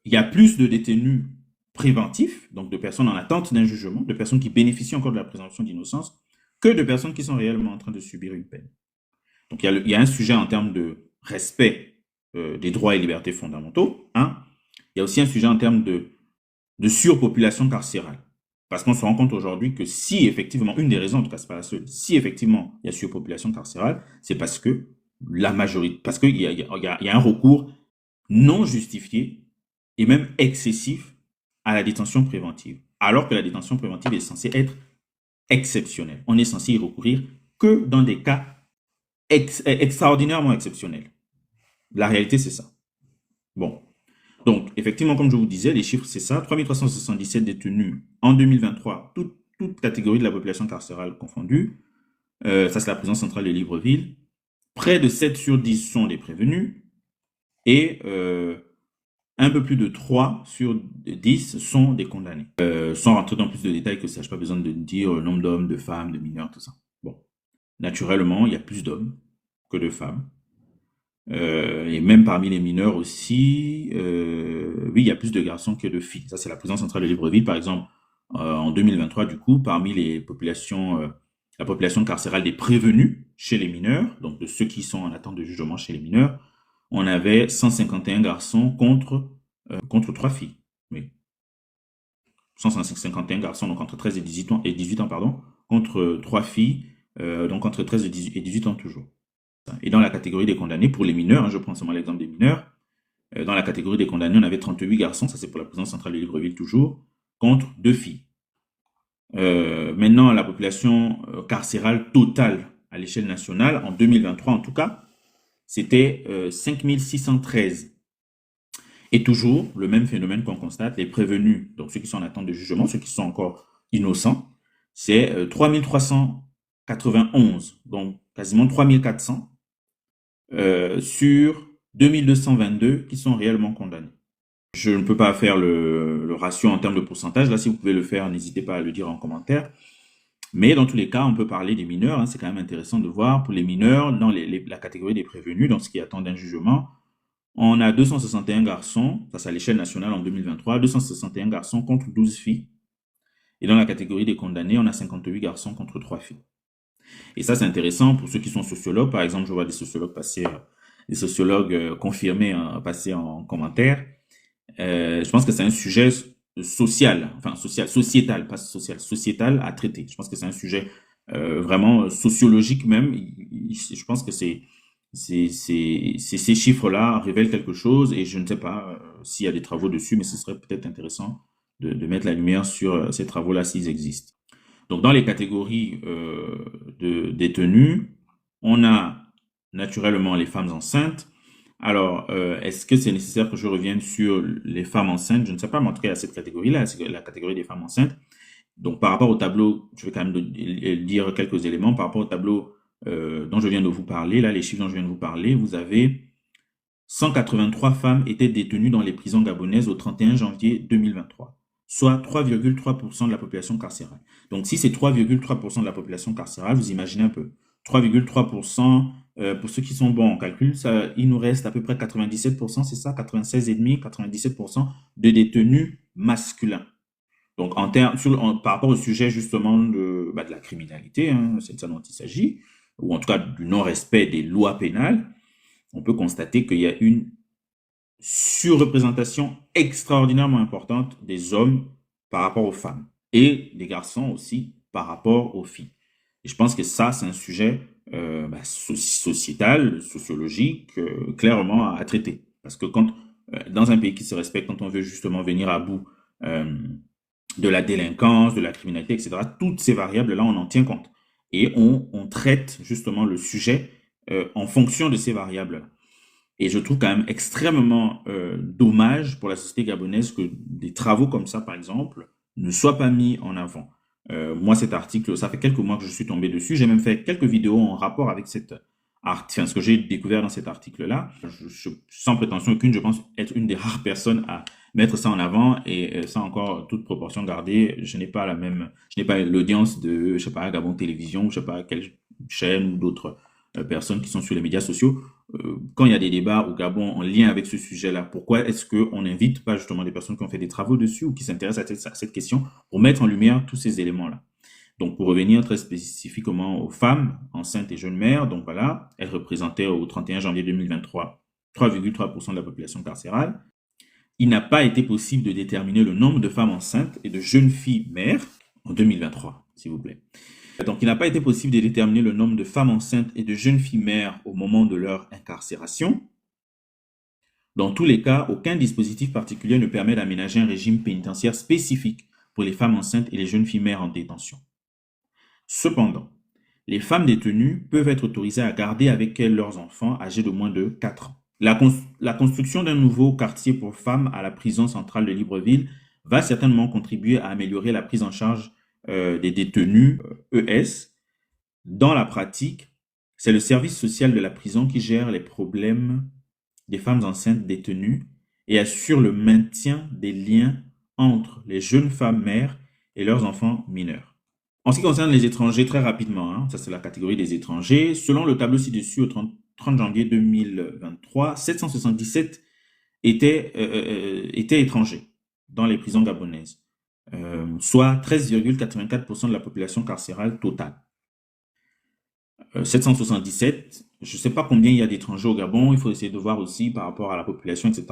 il y a plus de détenus préventifs, donc de personnes en attente d'un jugement, de personnes qui bénéficient encore de la présomption d'innocence, que de personnes qui sont réellement en train de subir une peine. Donc il y a un sujet en termes de respect des droits et libertés fondamentaux. Hein. Il y a aussi un sujet en termes de surpopulation carcérale. Parce qu'on se rend compte aujourd'hui que si effectivement, une des raisons, en tout cas c'est pas la seule, si effectivement il y a surpopulation carcérale, c'est parce que la majorité, parce qu'il y a un recours non justifié et même excessif à la détention préventive. Alors que la détention préventive est censée être exceptionnelle. On est censé y recourir que dans des cas extraordinairement exceptionnels. La réalité, c'est ça. Bon. Donc, effectivement, comme je vous disais, les chiffres, c'est ça. 3377 détenus en 2023, toute catégorie de la population carcérale confondue. Ça, c'est la prison centrale de Libreville. Près de 7 sur 10 sont des prévenus. Et un peu plus de 3 sur 10 sont des condamnés. Sans rentrer dans plus de détails que ça, je n'ai pas besoin de dire le nombre d'hommes, de femmes, de mineurs, tout ça. Bon. Naturellement, il y a plus d'hommes que de femmes. Et même parmi les mineurs aussi, oui, il y a plus de garçons que de filles. Ça, c'est la prison centrale de Libreville, par exemple, en 2023, du coup, parmi les populations, la population carcérale des prévenus chez les mineurs, donc de ceux qui sont en attente de jugement chez les mineurs, on avait 151 garçons contre 3 filles. Oui. 151 garçons, donc entre 13 et 18 ans, pardon, contre 3 filles, donc entre 13 et 18 ans toujours. Et dans la catégorie des condamnés, pour les mineurs, hein, je prends seulement l'exemple des mineurs, dans la catégorie des condamnés, on avait 38 garçons, ça c'est pour la prison centrale de Libreville toujours, contre 2 filles. Maintenant, la population carcérale totale à l'échelle nationale, en 2023 en tout cas, c'était 5613. Et toujours, le même phénomène qu'on constate, les prévenus, donc ceux qui sont en attente de jugement, ceux qui sont encore innocents, c'est 3391, donc quasiment 3400 sur 2222 qui sont réellement condamnés. Je ne peux pas faire le ratio en termes de pourcentage. Là, si vous pouvez le faire, n'hésitez pas à le dire en commentaire. Mais dans tous les cas, on peut parler des mineurs. Hein, c'est quand même intéressant de voir. Pour les mineurs, dans la catégorie des prévenus, dans ce qui attend un jugement, on a 261 garçons, ça c'est à l'échelle nationale en 2023, 261 garçons contre 12 filles. Et dans la catégorie des condamnés, on a 58 garçons contre 3 filles. Et ça, c'est intéressant pour ceux qui sont sociologues. Par exemple, je vois des sociologues passer, des sociologues confirmés passer en commentaire. Je pense que c'est un sujet social, enfin sociétal, pas social, sociétal à traiter. Je pense que c'est un sujet vraiment sociologique même. Je pense que ces chiffres-là révèlent quelque chose et je ne sais pas s'il y a des travaux dessus, mais ce serait peut-être intéressant de mettre la lumière sur ces travaux-là s'ils existent. Donc, dans les catégories de détenus, on a naturellement les femmes enceintes. Alors, est-ce que c'est nécessaire que je revienne sur les femmes enceintes? Je ne sais pas, mais en tout cas, il y a cette catégorie-là, c'est la catégorie des femmes enceintes. Donc, par rapport au tableau, je vais quand même dire quelques éléments. Par rapport au tableau dont je viens de vous parler, là, les chiffres dont je viens de vous parler, vous avez 183 femmes étaient détenues dans les prisons gabonaises au 31 janvier 2023, soit 3,3% de la population carcérale. Donc, si c'est 3,3% de la population carcérale, vous imaginez un peu. 3,3%, pour ceux qui sont bons en calcul, ça, il nous reste à peu près 97%, c'est ça, 96,5%, 97% de détenus masculins. Donc, par rapport au sujet justement de la criminalité, hein, c'est de ça dont il s'agit, ou en tout cas du non-respect des lois pénales, on peut constater qu'il y a une surreprésentation extraordinairement importante des hommes par rapport aux femmes et des garçons aussi par rapport aux filles. Et je pense que ça, c'est un sujet sociétal, sociologique, clairement à traiter. Parce que dans un pays qui se respecte, quand on veut justement venir à bout de la délinquance, de la criminalité, etc., toutes ces variables-là, on en tient compte. Et on traite justement le sujet en fonction de ces variables-là. Et je trouve quand même extrêmement dommage pour la société gabonaise que des travaux comme ça, par exemple, ne soient pas mis en avant. Moi, cet article, ça fait quelques mois que je suis tombé dessus. J'ai même fait quelques vidéos en rapport avec ce que j'ai découvert dans cet article-là. Sans prétention aucune, je pense être une des rares personnes à mettre ça en avant et sans encore toute proportion gardée, je n'ai pas l'audience de, je sais pas, Gabon Télévision, je sais pas quelle chaîne ou d'autres personnes qui sont sur les médias sociaux. Quand il y a des débats au Gabon en lien avec ce sujet-là, pourquoi est-ce qu'on n'invite pas justement des personnes qui ont fait des travaux dessus ou qui s'intéressent à cette question pour mettre en lumière tous ces éléments-là? Donc, pour revenir très spécifiquement aux femmes enceintes et jeunes mères, donc voilà, elles représentaient au 31 janvier 2023 3,3% de la population carcérale. Il n'a pas été possible de déterminer le nombre de femmes enceintes et de jeunes filles mères en 2023, s'il vous plaît. Donc, il n'a pas été possible de déterminer le nombre de femmes enceintes et de jeunes filles mères au moment de leur incarcération. Dans tous les cas, aucun dispositif particulier ne permet d'aménager un régime pénitentiaire spécifique pour les femmes enceintes et les jeunes filles mères en détention. Cependant, les femmes détenues peuvent être autorisées à garder avec elles leurs enfants âgés de moins de 4 ans. La construction d'un nouveau quartier pour femmes à la prison centrale de Libreville va certainement contribuer à améliorer la prise en charge des détenus ES. Dans la pratique, c'est le service social de la prison qui gère les problèmes des femmes enceintes détenues et assure le maintien des liens entre les jeunes femmes mères et leurs enfants mineurs. En ce qui concerne les étrangers, très rapidement, hein, ça c'est la catégorie des étrangers, selon le tableau ci-dessus au 30 janvier 2023, 777 étaient étrangers dans les prisons gabonaises, soit 13,84% de la population carcérale totale. 777, je ne sais pas combien il y a d'étrangers au Gabon, il faut essayer de voir aussi par rapport à la population, etc.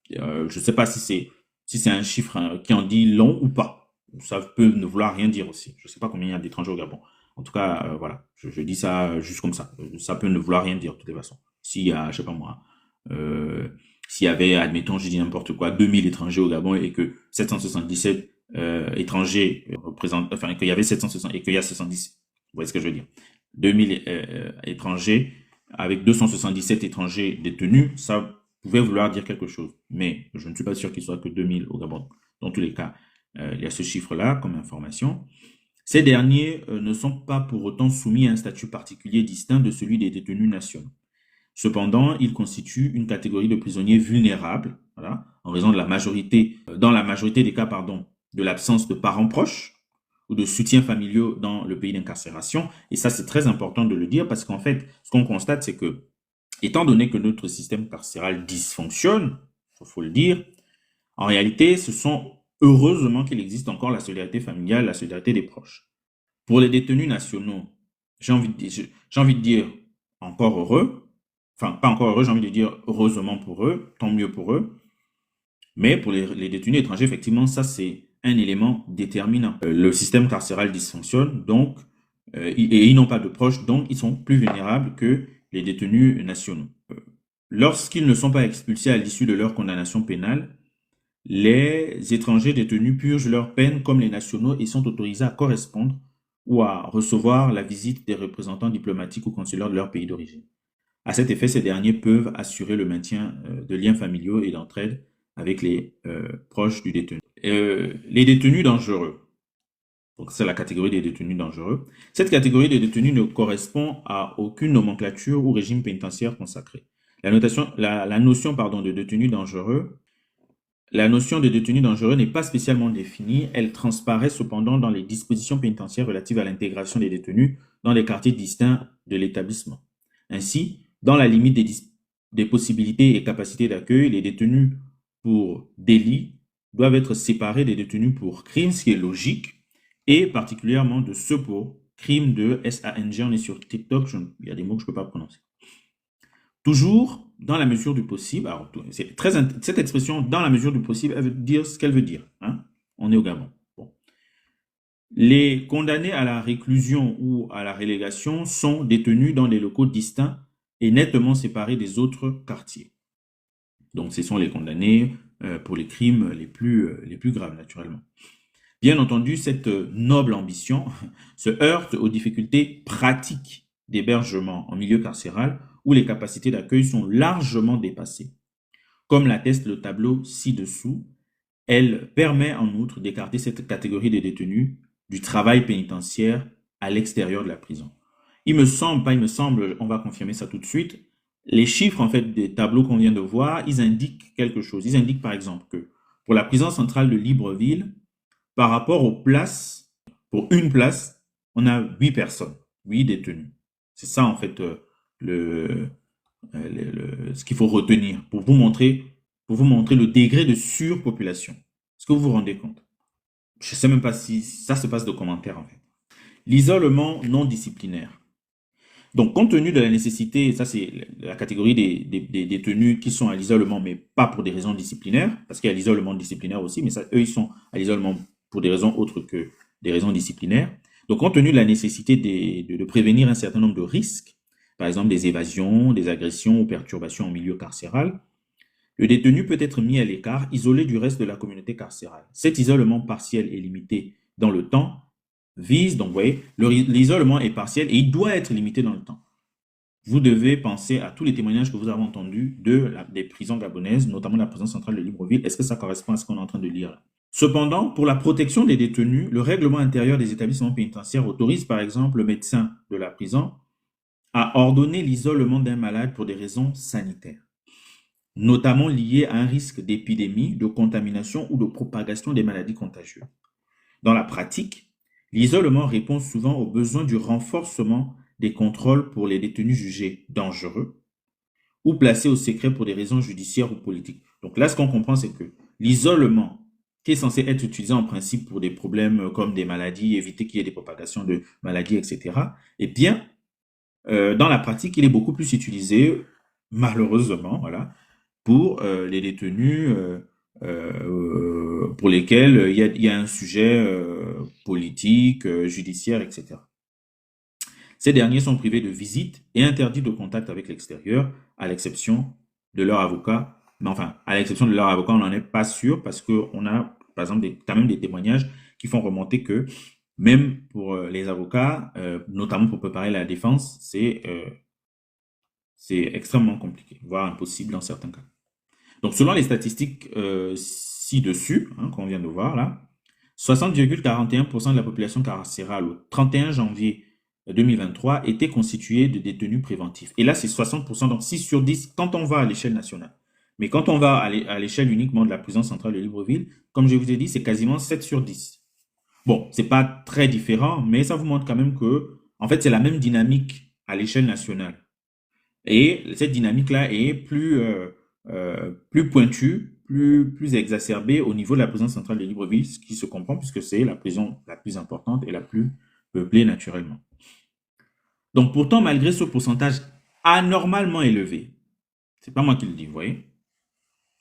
Je ne sais pas si c'est un chiffre qui en dit long ou pas. Ça peut ne vouloir rien dire aussi. Je ne sais pas combien il y a d'étrangers au Gabon. En tout cas, voilà, je dis ça juste comme ça. Ça peut ne vouloir rien dire de toutes les façons. S'il y a, je sais pas moi, euh, s'il y avait, admettons, je dis n'importe quoi, 2000 étrangers au Gabon et que 777 étrangers représentent, enfin, qu'il y avait 760 et qu'il y a 70, vous voyez ce que je veux dire. 2000 étrangers avec 277 étrangers détenus, ça pouvait vouloir dire quelque chose. Mais je ne suis pas sûr qu'il soit que 2000 au Gabon. Dans tous les cas, il y a ce chiffre-là comme information. Ces derniers ne sont pas pour autant soumis à un statut particulier distinct de celui des détenus nationaux. Cependant, ils constituent une catégorie de prisonniers vulnérables, voilà, en raison de la majorité, dans la majorité des cas, pardon, de l'absence de parents proches ou de soutiens familiaux dans le pays d'incarcération. Et ça, c'est très important de le dire parce qu'en fait, ce qu'on constate, c'est que, étant donné que notre système carcéral dysfonctionne, il faut le dire, en réalité, ce sont heureusement qu'il existe encore la solidarité familiale, la solidarité des proches. Pour les détenus nationaux, j'ai envie de dire encore heureux, enfin pas encore heureux, j'ai envie de dire heureusement pour eux, tant mieux pour eux. Mais pour les détenus étrangers, effectivement, ça c'est un élément déterminant. Le système carcéral dysfonctionne, donc, et ils n'ont pas de proches, donc ils sont plus vulnérables que les détenus nationaux. Lorsqu'ils ne sont pas expulsés à l'issue de leur condamnation pénale, les étrangers détenus purgent leur peine comme les nationaux et sont autorisés à correspondre ou à recevoir la visite des représentants diplomatiques ou consulaires de leur pays d'origine. À cet effet, ces derniers peuvent assurer le maintien de liens familiaux et d'entraide avec les proches du détenu. Les détenus dangereux. Donc, c'est la catégorie des détenus dangereux. Cette catégorie des détenus ne correspond à aucune nomenclature ou régime pénitentiaire consacré. La notion de détenu dangereux, la notion de détenu dangereux n'est pas spécialement définie. Elle transparaît cependant dans les dispositions pénitentiaires relatives à l'intégration des détenus dans les quartiers distincts de l'établissement. Ainsi, dans la limite des possibilités et capacités d'accueil, les détenus pour délit doivent être séparés des détenus pour crime, ce qui est logique, et particulièrement de ceux pour crime de SANG. On est sur TikTok, il y a des mots que je ne peux pas prononcer. Toujours dans la mesure du possible. Alors, cette expression dans la mesure du possible, elle veut dire ce qu'elle veut dire. Hein? On est au Gabon. Bon. Les condamnés à la réclusion ou à la relégation sont détenus dans des locaux distincts et nettement séparés des autres quartiers. Donc, ce sont les condamnés pour les crimes les plus graves, naturellement. Bien entendu, cette noble ambition se heurte aux difficultés pratiques d'hébergement en milieu carcéral où les capacités d'accueil sont largement dépassées. Comme l'atteste le tableau ci-dessous, elle permet en outre d'écarter cette catégorie de détenus du travail pénitentiaire à l'extérieur de la prison. Il me semble, on va confirmer ça tout de suite, les chiffres en fait des tableaux qu'on vient de voir, ils indiquent quelque chose. Ils indiquent par exemple que pour la prison centrale de Libreville, par rapport aux places, pour une place, on a 8 personnes, 8 détenus. C'est ça en fait ce qu'il faut retenir pour vous montrer le degré de surpopulation. Est-ce que vous vous rendez compte? Je ne sais même pas si ça se passe de commentaires en fait. L'isolement non disciplinaire. Donc, compte tenu de la nécessité, ça c'est la catégorie des détenus qui sont à l'isolement, mais pas pour des raisons disciplinaires, parce qu'il y a l'isolement disciplinaire aussi, mais ça, eux, ils sont à l'isolement pour des raisons autres que des raisons disciplinaires. Donc, compte tenu de la nécessité de prévenir un certain nombre de risques, par exemple des évasions, des agressions ou perturbations en milieu carcéral, le détenu peut être mis à l'écart, isolé du reste de la communauté carcérale. Cet isolement partiel et limité dans le temps vise, donc vous voyez, l'isolement est partiel et il doit être limité dans le temps. Vous devez penser à tous les témoignages que vous avez entendus des prisons gabonaises, notamment la prison centrale de Libreville. Est-ce que ça correspond à ce qu'on est en train de lire là? Cependant, pour la protection des détenus, le règlement intérieur des établissements pénitentiaires autorise par exemple le médecin de la prison à ordonner l'isolement d'un malade pour des raisons sanitaires, notamment liées à un risque d'épidémie, de contamination ou de propagation des maladies contagieuses. Dans la pratique, l'isolement répond souvent aux besoins du renforcement des contrôles pour les détenus jugés dangereux ou placés au secret pour des raisons judiciaires ou politiques. Donc là, ce qu'on comprend, c'est que l'isolement, qui est censé être utilisé en principe pour des problèmes comme des maladies, éviter qu'il y ait des propagations de maladies, etc., eh bien, dans la pratique, il est beaucoup plus utilisé, malheureusement, voilà, pour les détenus pour lesquels il y a un sujet politique, judiciaire, etc. Ces derniers sont privés de visite et interdits de contact avec l'extérieur, à l'exception de leur avocat. Mais enfin, à l'exception de leur avocat, on n'en est pas sûr parce qu'on a, par exemple, quand même des témoignages qui font remonter que même pour les avocats, notamment pour préparer la défense, c'est extrêmement compliqué, voire impossible dans certains cas. Donc, selon les statistiques ci-dessus, qu'on vient de voir là, 60,41% de la population carcérale au 31 janvier 2023 était constituée de détenus préventifs. Et là, c'est 60%, donc 6 sur 10 quand on va à l'échelle nationale. Mais quand on va à l'échelle uniquement de la prison centrale de Libreville, comme je vous ai dit, c'est quasiment 7 sur 10. Bon, c'est pas très différent, mais ça vous montre quand même que, en fait, c'est la même dynamique à l'échelle nationale. Et cette dynamique-là est plus pointue, plus exacerbée au niveau de la prison centrale de Libreville, ce qui se comprend puisque c'est la prison la plus importante et la plus peuplée naturellement. Donc pourtant, malgré ce pourcentage anormalement élevé, c'est pas moi qui le dis, vous voyez,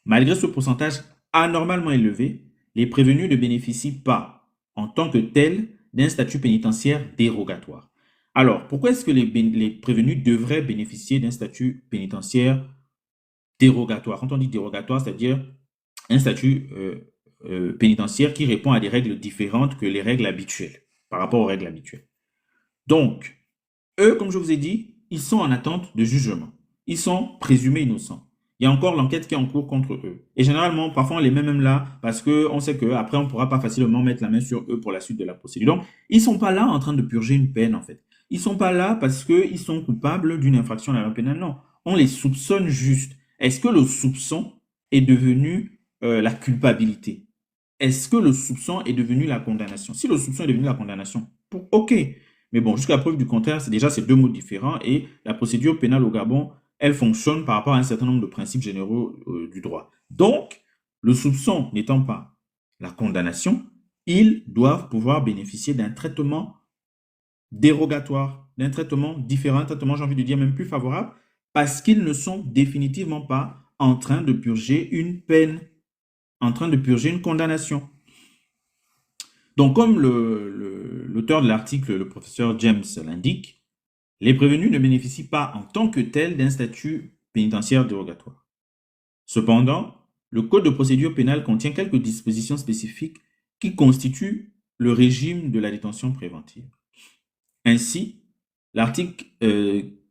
malgré ce pourcentage anormalement élevé, les prévenus ne bénéficient pas, en tant que tels, d'un statut pénitentiaire dérogatoire. Alors, pourquoi est-ce que les prévenus devraient bénéficier d'un statut pénitentiaire dérogatoire? Quand on dit dérogatoire, c'est-à-dire un statut pénitentiaire qui répond à des règles différentes que les règles habituelles, par rapport aux règles habituelles. Donc, eux, comme je vous ai dit, ils sont en attente de jugement. Ils sont présumés innocents. Il y a encore l'enquête qui est en cours contre eux. Et généralement, parfois, on les met même là parce qu'on sait qu'après, on ne pourra pas facilement mettre la main sur eux pour la suite de la procédure. Donc, ils ne sont pas là en train de purger une peine, en fait. Ils ne sont pas là parce qu'ils sont coupables d'une infraction à la loi pénale. Non, on les soupçonne juste. Est-ce que le soupçon est devenu la culpabilité? Est-ce que le soupçon est devenu la condamnation? Si le soupçon est devenu la condamnation, ok. Mais bon, jusqu'à preuve du contraire, c'est déjà ces deux mots différents et la procédure pénale au Gabon, elle fonctionne par rapport à un certain nombre de principes généraux du droit. Donc, le soupçon n'étant pas la condamnation, ils doivent pouvoir bénéficier d'un traitement dérogatoire, d'un traitement différent, un traitement, j'ai envie de dire, même plus favorable, parce qu'ils ne sont définitivement pas en train de purger une peine, en train de purger une condamnation. Donc, comme l'auteur de l'article, le professeur James, l'indique, les prévenus ne bénéficient pas en tant que tels d'un statut pénitentiaire dérogatoire. Cependant, le Code de procédure pénale contient quelques dispositions spécifiques qui constituent le régime de la détention préventive. Ainsi, l'article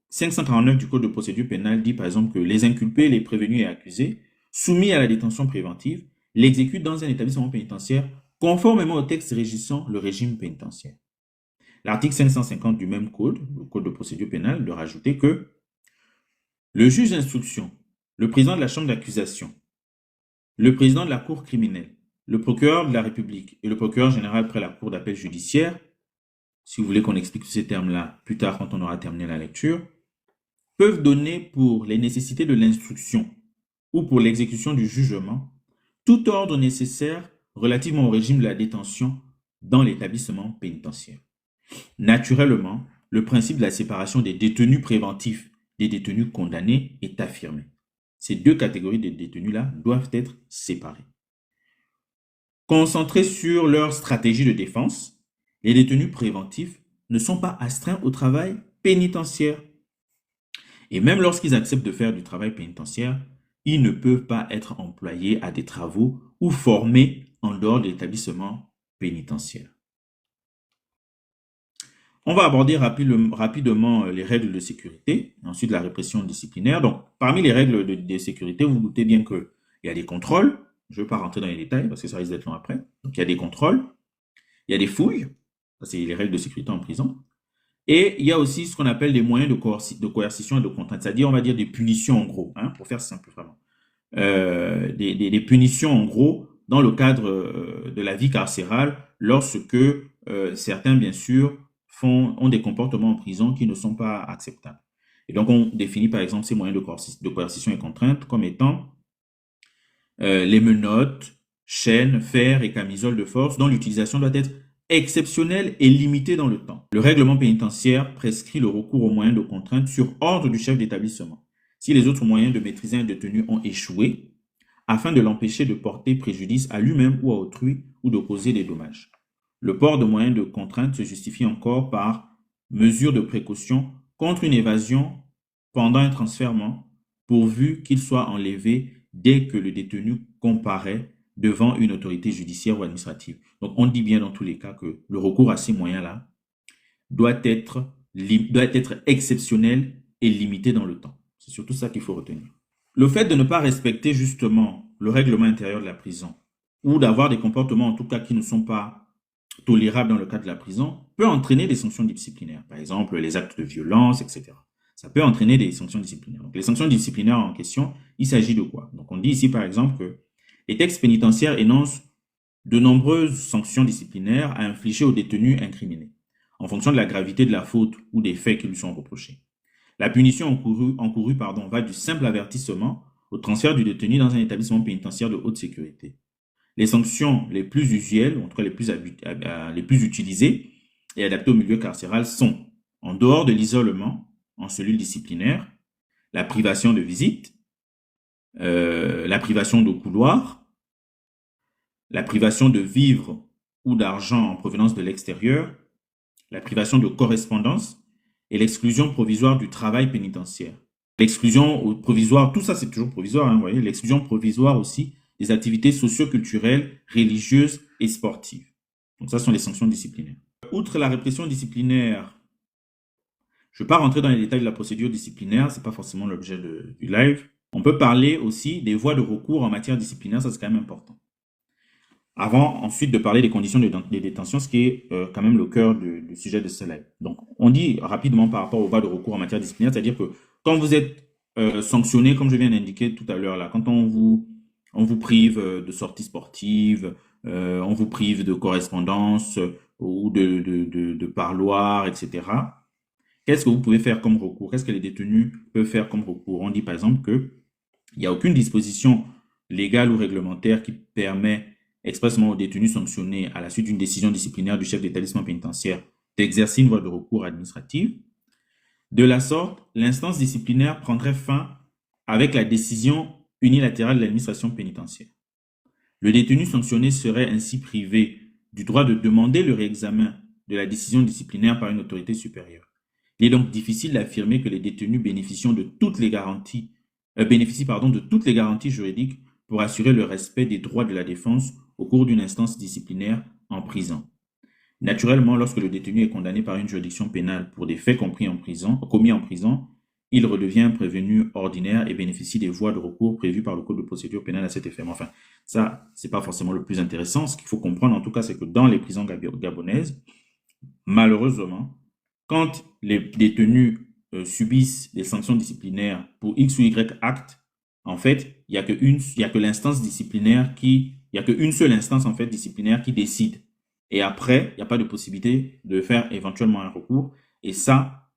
549 du Code de procédure pénale dit par exemple que les inculpés, les prévenus et accusés soumis à la détention préventive l'exécutent dans un établissement pénitentiaire conformément au texte régissant le régime pénitentiaire. L'article 550 du même code, le Code de procédure pénale, de rajouter que le juge d'instruction, le président de la chambre d'accusation, le président de la cour criminelle, le procureur de la République et le procureur général près la cour d'appel judiciaire, si vous voulez qu'on explique ces termes-là plus tard quand on aura terminé la lecture, peuvent donner pour les nécessités de l'instruction ou pour l'exécution du jugement tout ordre nécessaire relativement au régime de la détention dans l'établissement pénitentiaire. Naturellement, le principe de la séparation des détenus préventifs des détenus condamnés est affirmé. Ces deux catégories de détenus-là doivent être séparées. Concentrés sur leur stratégie de défense, les détenus préventifs ne sont pas astreints au travail pénitentiaire. Et même lorsqu'ils acceptent de faire du travail pénitentiaire, ils ne peuvent pas être employés à des travaux ou formés en dehors de l'établissement pénitentiaire. On va aborder rapidement les règles de sécurité, ensuite la répression disciplinaire. Donc, parmi les règles de sécurité, vous vous doutez bien qu'il y a des contrôles. Je ne vais pas rentrer dans les détails parce que ça risque d'être long après. Donc, il y a des contrôles, il y a des fouilles, ça c'est les règles de sécurité en prison. Et il y a aussi ce qu'on appelle des moyens de coercition et de contrainte, c'est-à-dire, on va dire, des punitions en gros, pour faire simple vraiment. Des punitions en gros dans le cadre de la vie carcérale lorsque certains, bien sûr, ont des comportements en prison qui ne sont pas acceptables. Et donc, on définit par exemple ces moyens de coercition et contrainte comme étant les menottes, chaînes, fers et camisoles de force dont l'utilisation doit être exceptionnelle et limitée dans le temps. Le règlement pénitentiaire prescrit le recours aux moyens de contrainte sur ordre du chef d'établissement, si les autres moyens de maîtriser un détenu ont échoué, afin de l'empêcher de porter préjudice à lui-même ou à autrui ou de causer des dommages. Le port de moyens de contrainte se justifie encore par mesure de précaution contre une évasion pendant un transfèrement, pourvu qu'il soit enlevé dès que le détenu comparaît devant une autorité judiciaire ou administrative. Donc, on dit bien dans tous les cas que le recours à ces moyens-là doit être exceptionnel et limité dans le temps. C'est surtout ça qu'il faut retenir. Le fait de ne pas respecter justement le règlement intérieur de la prison ou d'avoir des comportements en tout cas qui ne sont pas tolérables dans le cadre de la prison peut entraîner des sanctions disciplinaires. Par exemple, les actes de violence, etc. Ça peut entraîner des sanctions disciplinaires. Donc, les sanctions disciplinaires en question, il s'agit de quoi? Donc, on dit ici, par exemple, que les textes pénitentiaires énoncent de nombreuses sanctions disciplinaires à infliger aux détenus incriminés, en fonction de la gravité de la faute ou des faits qui lui sont reprochés. La punition encourue va du simple avertissement au transfert du détenu dans un établissement pénitentiaire de haute sécurité. Les sanctions les plus usuelles, ou en tout cas les plus utilisées et adaptées au milieu carcéral sont, en dehors de l'isolement en cellule disciplinaire, la privation de visite, la privation de couloir, la privation de vivres ou d'argent en provenance de l'extérieur, la privation de correspondance et l'exclusion provisoire du travail pénitentiaire. L'exclusion provisoire, tout ça c'est toujours provisoire, hein, vous voyez, l'exclusion provisoire aussi des activités socio-culturelles, religieuses et sportives. Donc ça sont les sanctions disciplinaires. Outre la répression disciplinaire, je ne vais pas rentrer dans les détails de la procédure disciplinaire, ce n'est pas forcément l'objet du live. On peut parler aussi des voies de recours en matière disciplinaire, ça c'est quand même important. Avant ensuite de parler des conditions de détention, ce qui est quand même le cœur du sujet de ce live. Donc, on dit rapidement par rapport aux voies de recours en matière disciplinaire, c'est-à-dire que quand vous êtes sanctionné, comme je viens d'indiquer tout à l'heure, là, quand on vous prive de sorties sportives, on vous prive de correspondance ou de parloir, etc., qu'est-ce que vous pouvez faire comme recours? Qu'est-ce que les détenus peuvent faire comme recours? On dit par exemple qu'il n'y a aucune disposition légale ou réglementaire qui permet expressément aux détenus sanctionnés à la suite d'une décision disciplinaire du chef d'établissement pénitentiaire d'exercer une voie de recours administrative. De la sorte, l'instance disciplinaire prendrait fin avec la décision unilatérale de l'administration pénitentiaire. Le détenu sanctionné serait ainsi privé du droit de demander le réexamen de la décision disciplinaire par une autorité supérieure. Il est donc difficile d'affirmer que les détenus bénéficient de toutes les garanties juridiques pour assurer le respect des droits de la défense au cours d'une instance disciplinaire en prison. Naturellement, lorsque le détenu est condamné par une juridiction pénale pour des faits commis en prison, il redevient un prévenu ordinaire et bénéficie des voies de recours prévues par le Code de procédure pénale à cet effet. Mais enfin, ça, c'est pas forcément le plus intéressant. Ce qu'il faut comprendre, en tout cas, c'est que dans les prisons gabonaises, malheureusement, quand les détenus subissent des sanctions disciplinaires pour X ou Y actes, en fait, il y a qu'une seule instance en fait disciplinaire qui décide. Et après, il n'y a pas de possibilité de faire éventuellement un recours. Et ça,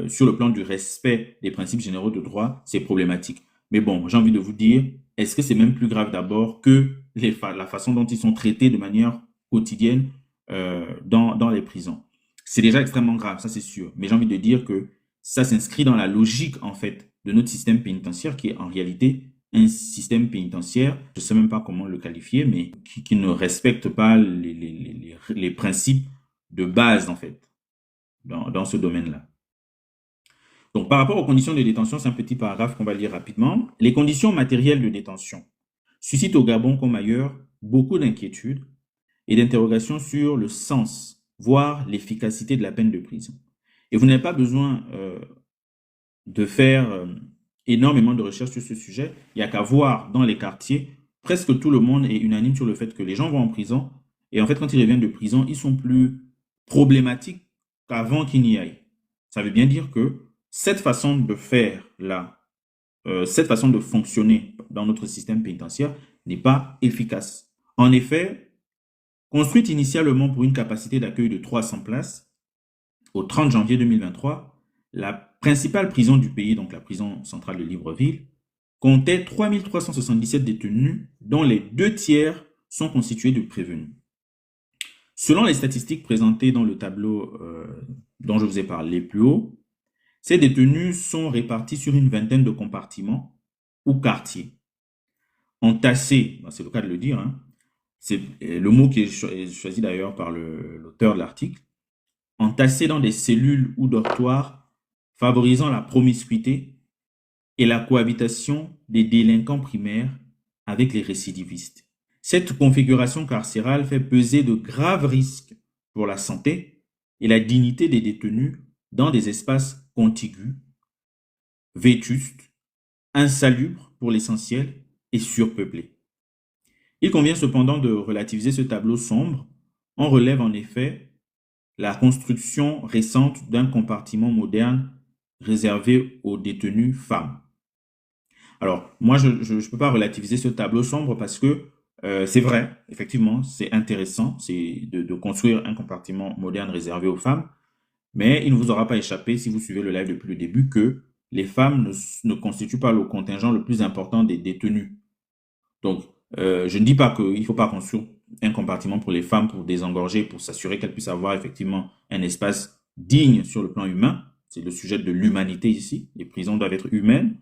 sur le plan du respect des principes généraux de droit, c'est problématique. Mais bon, j'ai envie de vous dire, est-ce que c'est même plus grave d'abord que la façon dont ils sont traités de manière quotidienne dans les prisons? C'est déjà extrêmement grave, ça c'est sûr. Mais j'ai envie de dire que ça s'inscrit dans la logique, en fait, de notre système pénitentiaire, qui est en réalité un système pénitentiaire, je ne sais même pas comment le qualifier, mais qui ne respecte pas les principes de base, en fait, dans ce domaine-là. Donc, par rapport aux conditions de détention, c'est un petit paragraphe qu'on va lire rapidement. Les conditions matérielles de détention suscitent au Gabon comme ailleurs beaucoup d'inquiétudes et d'interrogations sur le sens, voire l'efficacité de la peine de prison. Et vous n'avez pas besoin de faire énormément de recherches sur ce sujet. Il n'y a qu'à voir dans les quartiers, presque tout le monde est unanime sur le fait que les gens vont en prison. Et en fait, quand ils reviennent de prison, ils sont plus problématiques qu'avant qu'ils n'y aillent. Ça veut bien dire que cette façon de faire là, cette façon de fonctionner dans notre système pénitentiaire n'est pas efficace. En effet, construite initialement pour une capacité d'accueil de 300 places, au 30 janvier 2023, la principale prison du pays, donc la prison centrale de Libreville, comptait 3377 détenus, dont les 2/3 sont constitués de prévenus. Selon les statistiques présentées dans le tableau dont je vous ai parlé plus haut, ces détenus sont répartis sur une vingtaine de compartiments ou quartiers, entassés, c'est le cas de le dire, hein, c'est le mot qui est choisi d'ailleurs par l'auteur de l'article, entassés dans des cellules ou dortoirs, favorisant la promiscuité et la cohabitation des délinquants primaires avec les récidivistes. Cette configuration carcérale fait peser de graves risques pour la santé et la dignité des détenus dans des espaces contigus, vétustes, insalubres pour l'essentiel et surpeuplés. Il convient cependant de relativiser ce tableau sombre. On relève en effet la construction récente d'un compartiment moderne réservé aux détenues femmes. Alors, moi, je ne peux pas relativiser ce tableau sombre parce que c'est vrai, effectivement, c'est intéressant de construire un compartiment moderne réservé aux femmes, mais il ne vous aura pas échappé, si vous suivez le live depuis le début, que les femmes ne constituent pas le contingent le plus important des détenus. Donc, je ne dis pas qu'il ne faut pas construire un compartiment pour les femmes pour désengorger, pour s'assurer qu'elles puissent avoir effectivement un espace digne sur le plan humain. C'est le sujet de l'humanité ici. Les prisons doivent être humaines.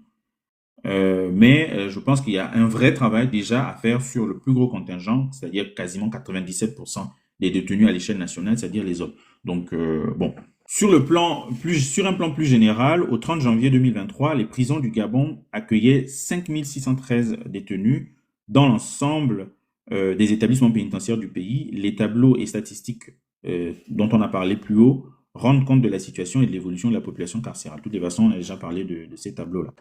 Mais je pense qu'il y a un vrai travail déjà à faire sur le plus gros contingent, c'est-à-dire quasiment 97% des détenus à l'échelle nationale, c'est-à-dire les hommes. Donc, bon. Sur un plan plus général, au 30 janvier 2023, les prisons du Gabon accueillaient 5613 détenus dans l'ensemble des établissements pénitentiaires du pays. Les tableaux et statistiques dont on a parlé plus haut rendent compte de la situation et de l'évolution de la population carcérale. De toutes les façons, on a déjà parlé de ces tableaux-là.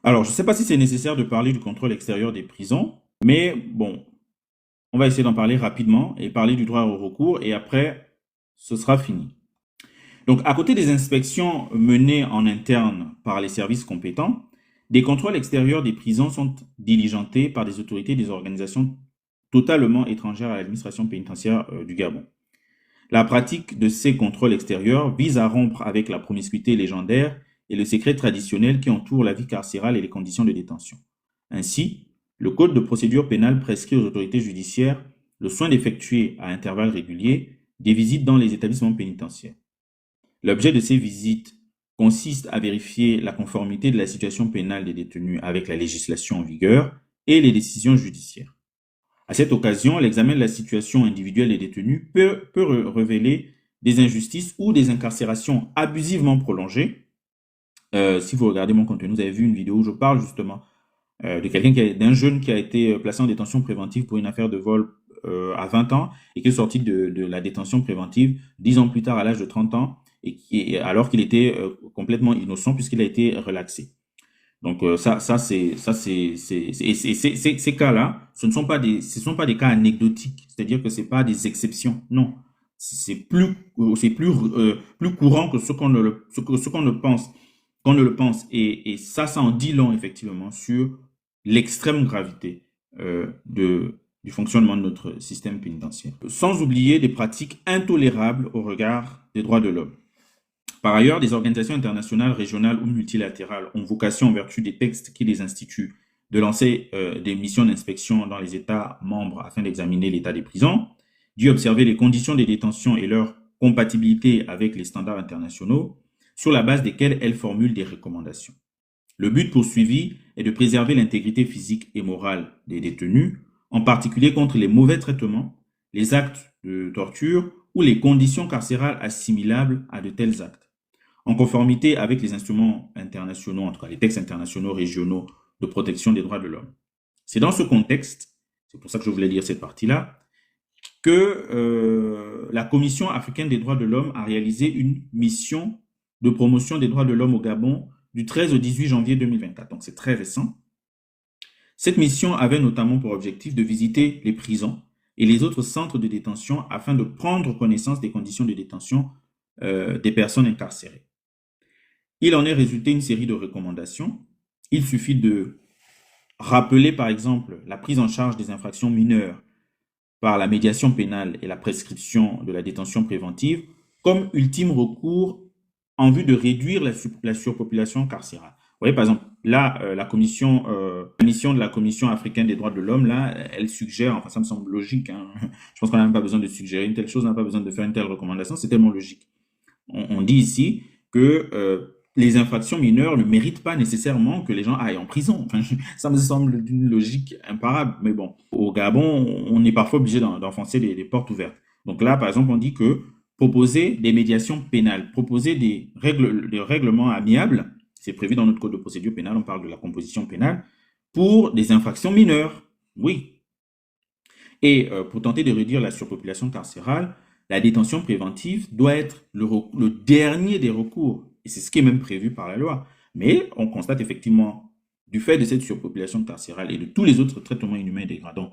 Alors, je ne sais pas si c'est nécessaire de parler du contrôle extérieur des prisons, mais bon, on va essayer d'en parler rapidement et parler du droit au recours, et après, ce sera fini. Donc, à côté des inspections menées en interne par les services compétents, des contrôles extérieurs des prisons sont diligentés par des autorités et des organisations totalement étrangères à l'administration pénitentiaire du Gabon. La pratique de ces contrôles extérieurs vise à rompre avec la promiscuité légendaire et le secret traditionnel qui entoure la vie carcérale et les conditions de détention. Ainsi, le Code de procédure pénale prescrit aux autorités judiciaires le soin d'effectuer à intervalles réguliers des visites dans les établissements pénitentiaires. L'objet de ces visites consiste à vérifier la conformité de la situation pénale des détenus avec la législation en vigueur et les décisions judiciaires. À cette occasion, l'examen de la situation individuelle des détenus peut révéler des injustices ou des incarcérations abusivement prolongées. Si vous regardez mon contenu, vous avez vu une vidéo où je parle justement d'un jeune qui a été placé en détention préventive pour une affaire de vol à 20 ans et qui est sorti de la détention préventive 10 ans plus tard à l'âge de 30 ans alors qu'il était complètement innocent puisqu'il a été relaxé. Donc ces cas-là, ce ne sont pas des cas anecdotiques, c'est-à-dire que c'est pas des exceptions. Non, c'est plus courant que ce qu'on ne le pense. Et ça en dit long effectivement sur l'extrême gravité du fonctionnement de notre système pénitentiaire. Sans oublier des pratiques intolérables au regard des droits de l'homme. Par ailleurs, des organisations internationales, régionales ou multilatérales ont vocation, en vertu des textes qui les instituent, de lancer des missions d'inspection dans les États membres afin d'examiner l'état des prisons, d'y observer les conditions de détention et leur compatibilité avec les standards internationaux, sur la base desquelles elles formulent des recommandations. Le but poursuivi est de préserver l'intégrité physique et morale des détenus, en particulier contre les mauvais traitements, les actes de torture ou les conditions carcérales assimilables à de tels actes, en conformité avec les instruments internationaux, en tout cas les textes internationaux régionaux de protection des droits de l'homme. C'est dans ce contexte, c'est pour ça que je voulais lire cette partie-là, que la Commission africaine des droits de l'homme a réalisé une mission de promotion des droits de l'homme au Gabon du 13 au 18 janvier 2024. Donc c'est très récent. Cette mission avait notamment pour objectif de visiter les prisons et les autres centres de détention afin de prendre connaissance des conditions de détention des personnes incarcérées. Il en est résulté une série de recommandations. Il suffit de rappeler par exemple la prise en charge des infractions mineures par la médiation pénale et la prescription de la détention préventive comme ultime recours en vue de réduire la surpopulation carcérale. Vous voyez, par exemple, là, la mission de la Commission africaine des droits de l'homme, là, elle suggère, enfin, ça me semble logique, hein. Je pense qu'on n'a même pas besoin de suggérer une telle chose, on n'a pas besoin de faire une telle recommandation, c'est tellement logique. On dit ici que les infractions mineures ne méritent pas nécessairement que les gens aillent en prison. Enfin, ça me semble d'une logique imparable, mais bon, au Gabon, on est parfois obligé d'enfoncer des portes ouvertes. Donc là, par exemple, on dit que proposer des médiations pénales, proposer des règlements amiables, c'est prévu dans notre code de procédure pénale, on parle de la composition pénale, pour des infractions mineures. Oui. Et pour tenter de réduire la surpopulation carcérale, la détention préventive doit être le dernier des recours. Et c'est ce qui est même prévu par la loi. Mais on constate effectivement, du fait de cette surpopulation carcérale et de tous les autres traitements inhumains et dégradants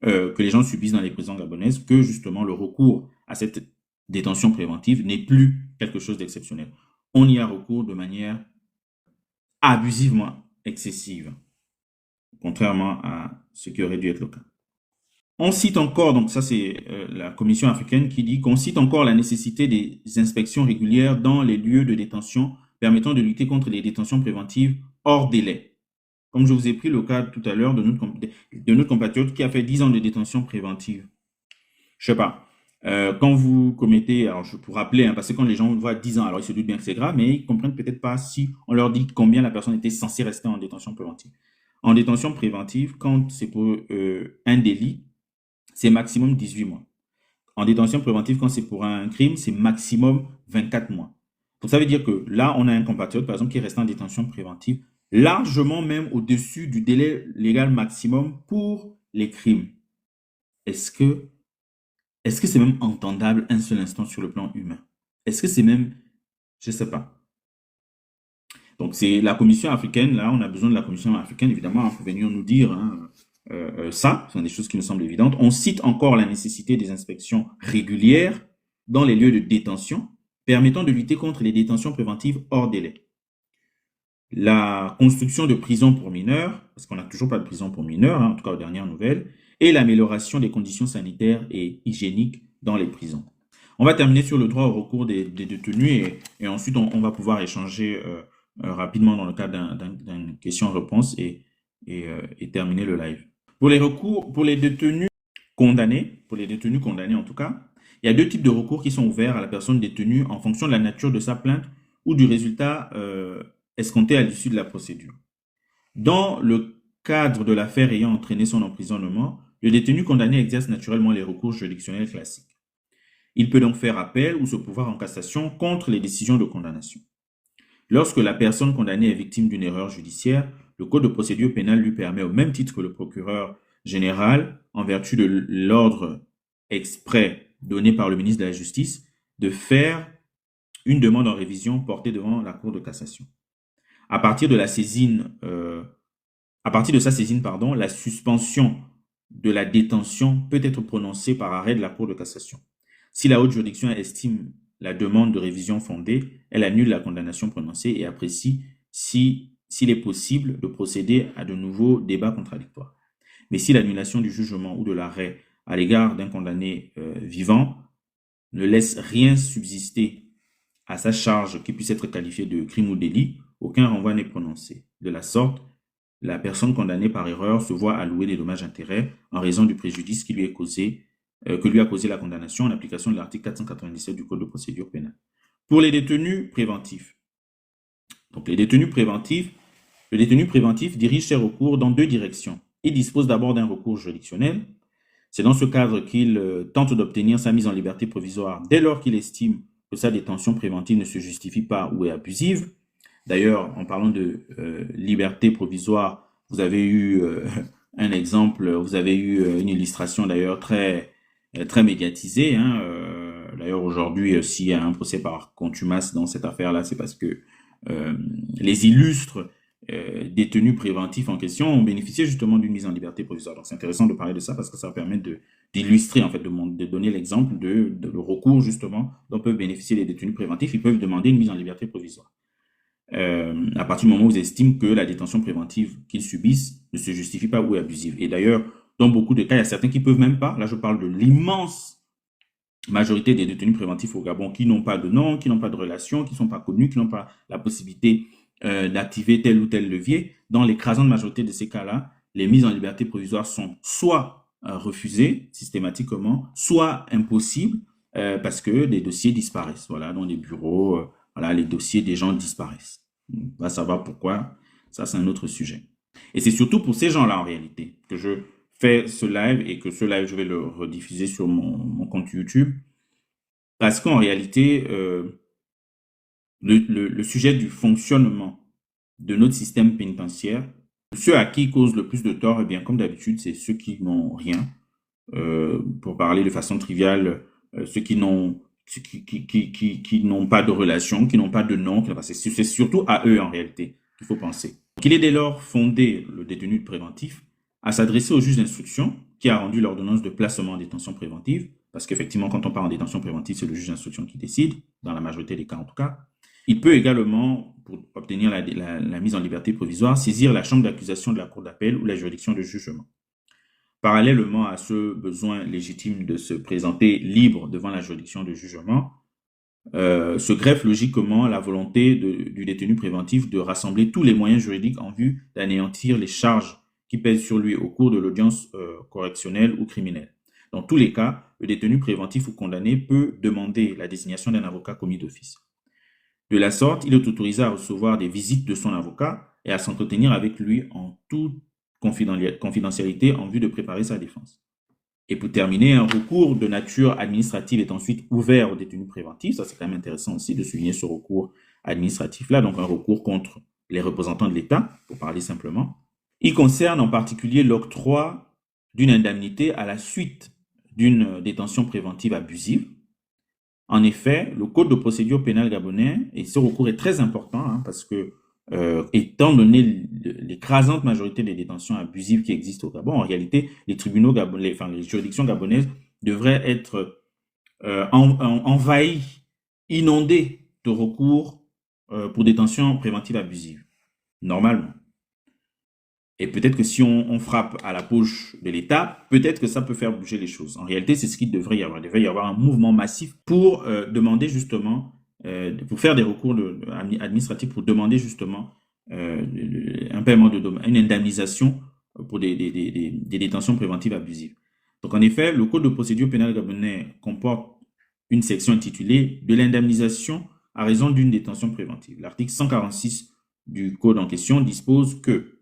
que les gens subissent dans les prisons gabonaises, que justement le recours à cette détention préventive n'est plus quelque chose d'exceptionnel. On y a recours de manière abusivement excessive, contrairement à ce qui aurait dû être le cas. On cite encore, donc ça c'est la Commission africaine qui dit qu'on cite encore la nécessité des inspections régulières dans les lieux de détention permettant de lutter contre les détentions préventives hors délai. Comme je vous ai pris le cas tout à l'heure de notre compatriote qui a fait 10 ans de détention préventive. Je sais pas. Quand vous commettez, alors je pour rappeler, hein, parce que quand les gens voient 10 ans, alors ils se doutent bien que c'est grave, mais ils comprennent peut-être pas si on leur dit combien la personne était censée rester en détention préventive. En détention préventive, quand c'est pour un délit, c'est maximum 18 mois. En détention préventive, quand c'est pour un crime, c'est maximum 24 mois. Donc ça veut dire que là, on a un compatriote, par exemple, qui est resté en détention préventive, largement même au-dessus du délai légal maximum pour les crimes. Est-ce que c'est même entendable un seul instant sur le plan humain? Est-ce que c'est même, je ne sais pas. Donc c'est la Commission africaine, là, on a besoin de la Commission africaine, évidemment, pour venir nous dire ça, ce sont des choses qui nous semblent évidentes. On cite encore la nécessité des inspections régulières dans les lieux de détention, permettant de lutter contre les détentions préventives hors délai. La construction de prisons pour mineurs, parce qu'on n'a toujours pas de prison pour mineurs, hein, en tout cas aux dernières nouvelles, et l'amélioration des conditions sanitaires et hygiéniques dans les prisons. On va terminer sur le droit au recours des détenus et ensuite on va pouvoir échanger rapidement dans le cadre d'une question-réponse et terminer le live. Pour les recours, pour les détenus condamnés en tout cas, il y a deux types de recours qui sont ouverts à la personne détenue en fonction de la nature de sa plainte ou du résultat escompté à l'issue de la procédure. Dans le cadre de l'affaire ayant entraîné son emprisonnement, le détenu condamné exerce naturellement les recours juridictionnels classiques. Il peut donc faire appel ou se pourvoir en cassation contre les décisions de condamnation. Lorsque la personne condamnée est victime d'une erreur judiciaire, le Code de procédure pénale lui permet, au même titre que le procureur général, en vertu de l'ordre exprès donné par le ministre de la Justice, de faire une demande en révision portée devant la Cour de cassation. À partir de sa saisine, la suspension de la détention peut être prononcée par arrêt de la Cour de cassation. Si la haute juridiction estime la demande de révision fondée, elle annule la condamnation prononcée et apprécie s'il est possible de procéder à de nouveaux débats contradictoires. Mais si l'annulation du jugement ou de l'arrêt à l'égard d'un condamné vivant ne laisse rien subsister à sa charge qui puisse être qualifiée de crime ou délit, aucun renvoi n'est prononcé. De la sorte, la personne condamnée par erreur se voit allouer des dommages-intérêts en raison du préjudice que lui a causé la condamnation en application de l'article 497 du Code de procédure pénale. Pour les détenus préventifs, donc le détenu préventif dirige ses recours dans deux directions. Il dispose d'abord d'un recours juridictionnel. C'est dans ce cadre qu'il tente d'obtenir sa mise en liberté provisoire dès lors qu'il estime que sa détention préventive ne se justifie pas ou est abusive. D'ailleurs, en parlant de liberté provisoire, vous avez eu un exemple, vous avez eu une illustration d'ailleurs très médiatisée. Hein, d'ailleurs, aujourd'hui, s'il y a un procès par contumace dans cette affaire-là, c'est parce que les illustres détenus préventifs en question ont bénéficié justement d'une mise en liberté provisoire. Donc c'est intéressant de parler de ça parce que ça permet d'illustrer, en fait, de donner l'exemple de le recours justement dont peuvent bénéficier les détenus préventifs. Ils peuvent demander une mise en liberté provisoire. À partir du moment où ils estiment que la détention préventive qu'ils subissent ne se justifie pas ou est abusive. Et d'ailleurs, dans beaucoup de cas, il y a certains qui peuvent même pas, là je parle de l'immense majorité des détenus préventifs au Gabon qui n'ont pas de nom, qui n'ont pas de relation, qui ne sont pas connus, qui n'ont pas la possibilité d'activer tel ou tel levier. Dans l'écrasante majorité de ces cas-là, les mises en liberté provisoire sont soit refusées systématiquement, soit impossibles parce que des dossiers disparaissent. Voilà, dans les bureaux, voilà, les dossiers des gens disparaissent. On va savoir pourquoi. Ça, c'est un autre sujet. Et c'est surtout pour ces gens-là, en réalité, que je fais ce live et que ce live, je vais le rediffuser sur mon compte YouTube Parce qu'en réalité, le sujet du fonctionnement de notre système pénitentiaire, ceux à qui cause le plus de tort, eh bien, comme d'habitude, c'est ceux qui n'ont rien. Pour parler de façon triviale, ceux qui n'ont pas de relation, qui n'ont pas de nom, c'est surtout à eux en réalité qu'il faut penser. Donc, il est dès lors fondé, le détenu préventif, à s'adresser au juge d'instruction qui a rendu l'ordonnance de placement en détention préventive, parce qu'effectivement, quand on part en détention préventive, c'est le juge d'instruction qui décide, dans la majorité des cas en tout cas. Il peut également, pour obtenir la mise en liberté provisoire, saisir la chambre d'accusation de la cour d'appel ou la juridiction de jugement. Parallèlement à ce besoin légitime de se présenter libre devant la juridiction de jugement, se greffe logiquement la volonté du détenu préventif de rassembler tous les moyens juridiques en vue d'anéantir les charges qui pèsent sur lui au cours de l'audience correctionnelle ou criminelle. Dans tous les cas, le détenu préventif ou condamné peut demander la désignation d'un avocat commis d'office. De la sorte, il est autorisé à recevoir des visites de son avocat et à s'entretenir avec lui en toute confidentialité en vue de préparer sa défense. Et pour terminer, un recours de nature administrative est ensuite ouvert aux détenus préventifs. Ça, c'est quand même intéressant aussi de souligner ce recours administratif-là, donc un recours contre les représentants de l'État, pour parler simplement. Il concerne en particulier l'octroi d'une indemnité à la suite d'une détention préventive abusive. En effet, le Code de procédure pénale gabonais, et ce recours est très important parce que, étant donné l'écrasante majorité des détentions abusives qui existent au Gabon, en réalité, les tribunaux gabonais, enfin les juridictions gabonaises devraient être envahies, inondées de recours pour détention préventive abusive, normalement. Et peut-être que si on frappe à la poche de l'État, peut-être que ça peut faire bouger les choses. En réalité, c'est ce qu'il devrait y avoir. Il devrait y avoir un mouvement massif pour demander justement, pour faire des recours administratifs, pour demander justement un paiement de dommages, une indemnisation pour des détentions préventives abusives. Donc en effet, le Code de procédure pénale gabonais comporte une section intitulée de l'indemnisation à raison d'une détention préventive. L'article 146 du Code en question dispose que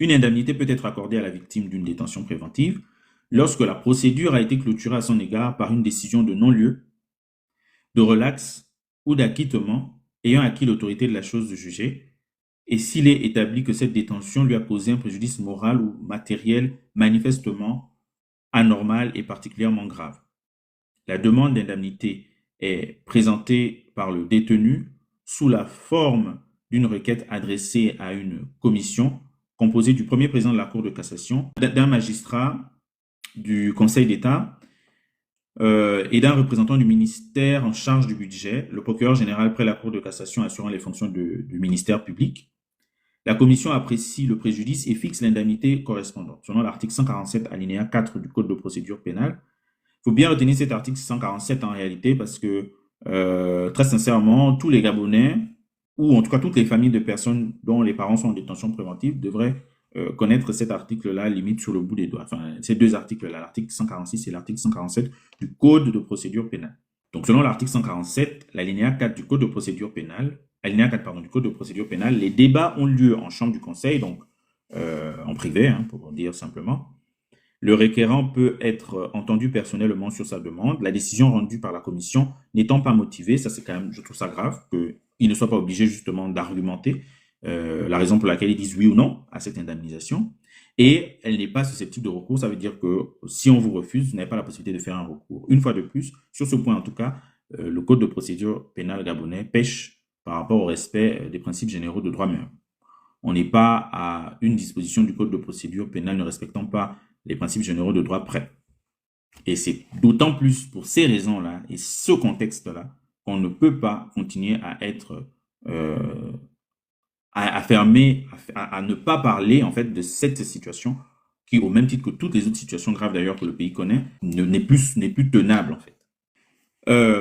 une indemnité peut être accordée à la victime d'une détention préventive lorsque la procédure a été clôturée à son égard par une décision de non-lieu, de relax ou d'acquittement ayant acquis l'autorité de la chose jugée, et s'il est établi que cette détention lui a causé un préjudice moral ou matériel manifestement anormal et particulièrement grave. La demande d'indemnité est présentée par le détenu sous la forme d'une requête adressée à une commission composé du premier président de la Cour de cassation, d'un magistrat du Conseil d'État et d'un représentant du ministère en charge du budget, le procureur général près la Cour de cassation assurant les fonctions du ministère public. La commission apprécie le préjudice et fixe l'indemnité correspondante, selon l'article 147 alinéa 4 du Code de procédure pénale. Il faut bien retenir cet article 147 en réalité parce que, très sincèrement, tous les Gabonais, ou en tout cas toutes les familles de personnes dont les parents sont en détention préventive devraient connaître cet article-là, limite sur le bout des doigts. Enfin, ces deux articles-là, l'article 146 et l'article 147 du Code de procédure pénale. Donc, selon l'article 147, l'alinéa 4 du Code de procédure pénale, alinéa 4, pardon, du Code de procédure pénale, les débats ont lieu en chambre du Conseil, donc en privé, pour dire simplement. Le requérant peut être entendu personnellement sur sa demande. La décision rendue par la commission n'étant pas motivée, ça c'est quand même, je trouve ça grave, qu'il ne soit pas obligé justement d'argumenter la raison pour laquelle ils disent oui ou non à cette indemnisation. Et elle n'est pas susceptible de recours, ça veut dire que si on vous refuse, vous n'avez pas la possibilité de faire un recours. Une fois de plus, sur ce point en tout cas, le Code de procédure pénale gabonais pèche par rapport au respect des principes généraux de droit humain. On n'est pas à une disposition du Code de procédure pénale ne respectant pas les principes généraux de droit près. Et c'est d'autant plus pour ces raisons-là et ce contexte-là qu'on ne peut pas continuer à être à ne pas parler en fait de cette situation qui, au même titre que toutes les autres situations graves d'ailleurs que le pays connaît, n'est plus tenable en fait.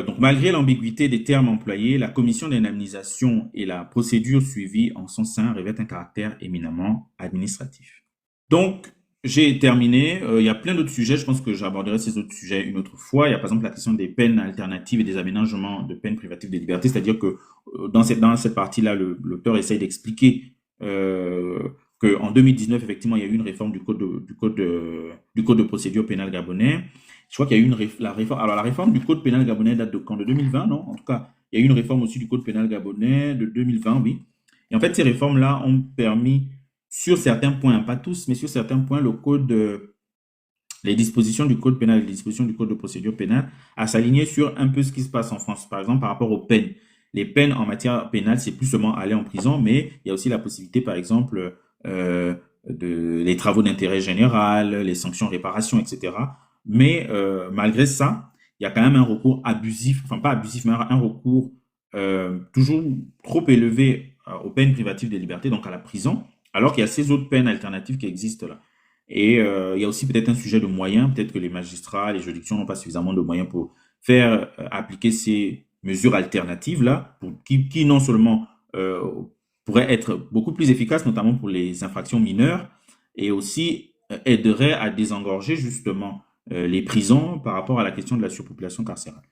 Donc malgré l'ambiguïté des termes employés, la commission d'indemnisation et la procédure suivie en son sein revêtent un caractère éminemment administratif. Donc j'ai terminé. Il y a plein d'autres sujets. Je pense que j'aborderai ces autres sujets une autre fois. Il y a par exemple la question des peines alternatives et des aménagements de peines privatives de liberté. C'est-à-dire que dans cette partie-là, l'auteur essaye d'expliquer qu'en 2019, effectivement, il y a eu une réforme du code de procédure pénale gabonais Je crois qu'il y a eu la réforme. Alors, la réforme du code pénal gabonais date de quand? De 2020, non? En tout cas, il y a eu une réforme aussi du code pénal gabonais de 2020, oui. Et en fait, ces réformes-là ont permis, sur certains points, pas tous, mais sur certains points, les dispositions du code pénal et les dispositions du code de procédure pénale à s'aligner sur un peu ce qui se passe en France, par exemple, par rapport aux peines. Les peines en matière pénale, c'est plus seulement aller en prison, mais il y a aussi la possibilité, par exemple, les travaux d'intérêt général, les sanctions réparation, etc. Mais malgré ça, il y a quand même un recours abusif, enfin pas abusif, mais un recours toujours trop élevé aux peines privatives de liberté, donc à la prison, alors qu'il y a ces autres peines alternatives qui existent là. Et il y a aussi peut-être un sujet de moyens, peut-être que les magistrats, les juridictions n'ont pas suffisamment de moyens pour faire appliquer ces mesures alternatives là, qui non seulement pourraient être beaucoup plus efficaces, notamment pour les infractions mineures, et aussi aideraient à désengorger justement les prisons par rapport à la question de la surpopulation carcérale.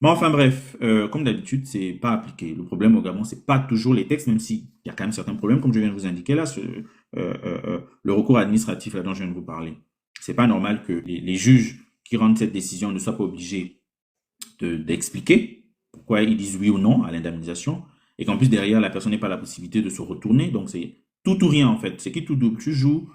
Mais enfin bref, comme d'habitude, c'est pas appliqué. Le problème au Gabon, c'est pas toujours les textes, même s'il y a quand même certains problèmes, comme je viens de vous indiquer là, le recours administratif là dont je viens de vous parler. C'est pas normal que les juges qui rendent cette décision ne soient pas obligés d'expliquer pourquoi ils disent oui ou non à l'indemnisation, et qu'en plus derrière la personne n'ait pas la possibilité de se retourner. Donc c'est tout ou rien en fait. C'est qui tout double. Tu joues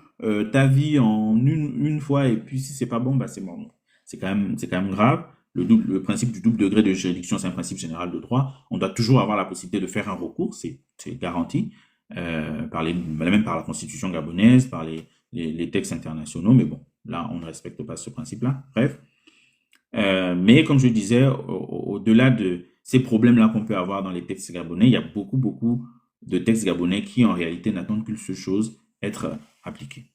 ta vie en une fois, et puis si c'est pas bon, bah c'est mort. C'est quand même grave. Le principe du double degré de juridiction, c'est un principe général de droit. On doit toujours avoir la possibilité de faire un recours, c'est garanti, même par la constitution gabonaise, par les textes internationaux, mais bon, là, on ne respecte pas ce principe-là. Bref. Mais comme je disais, au-delà de ces problèmes-là qu'on peut avoir dans les textes gabonais, il y a beaucoup, beaucoup de textes gabonais qui, en réalité, n'attendent qu'une seule chose, être appliqués.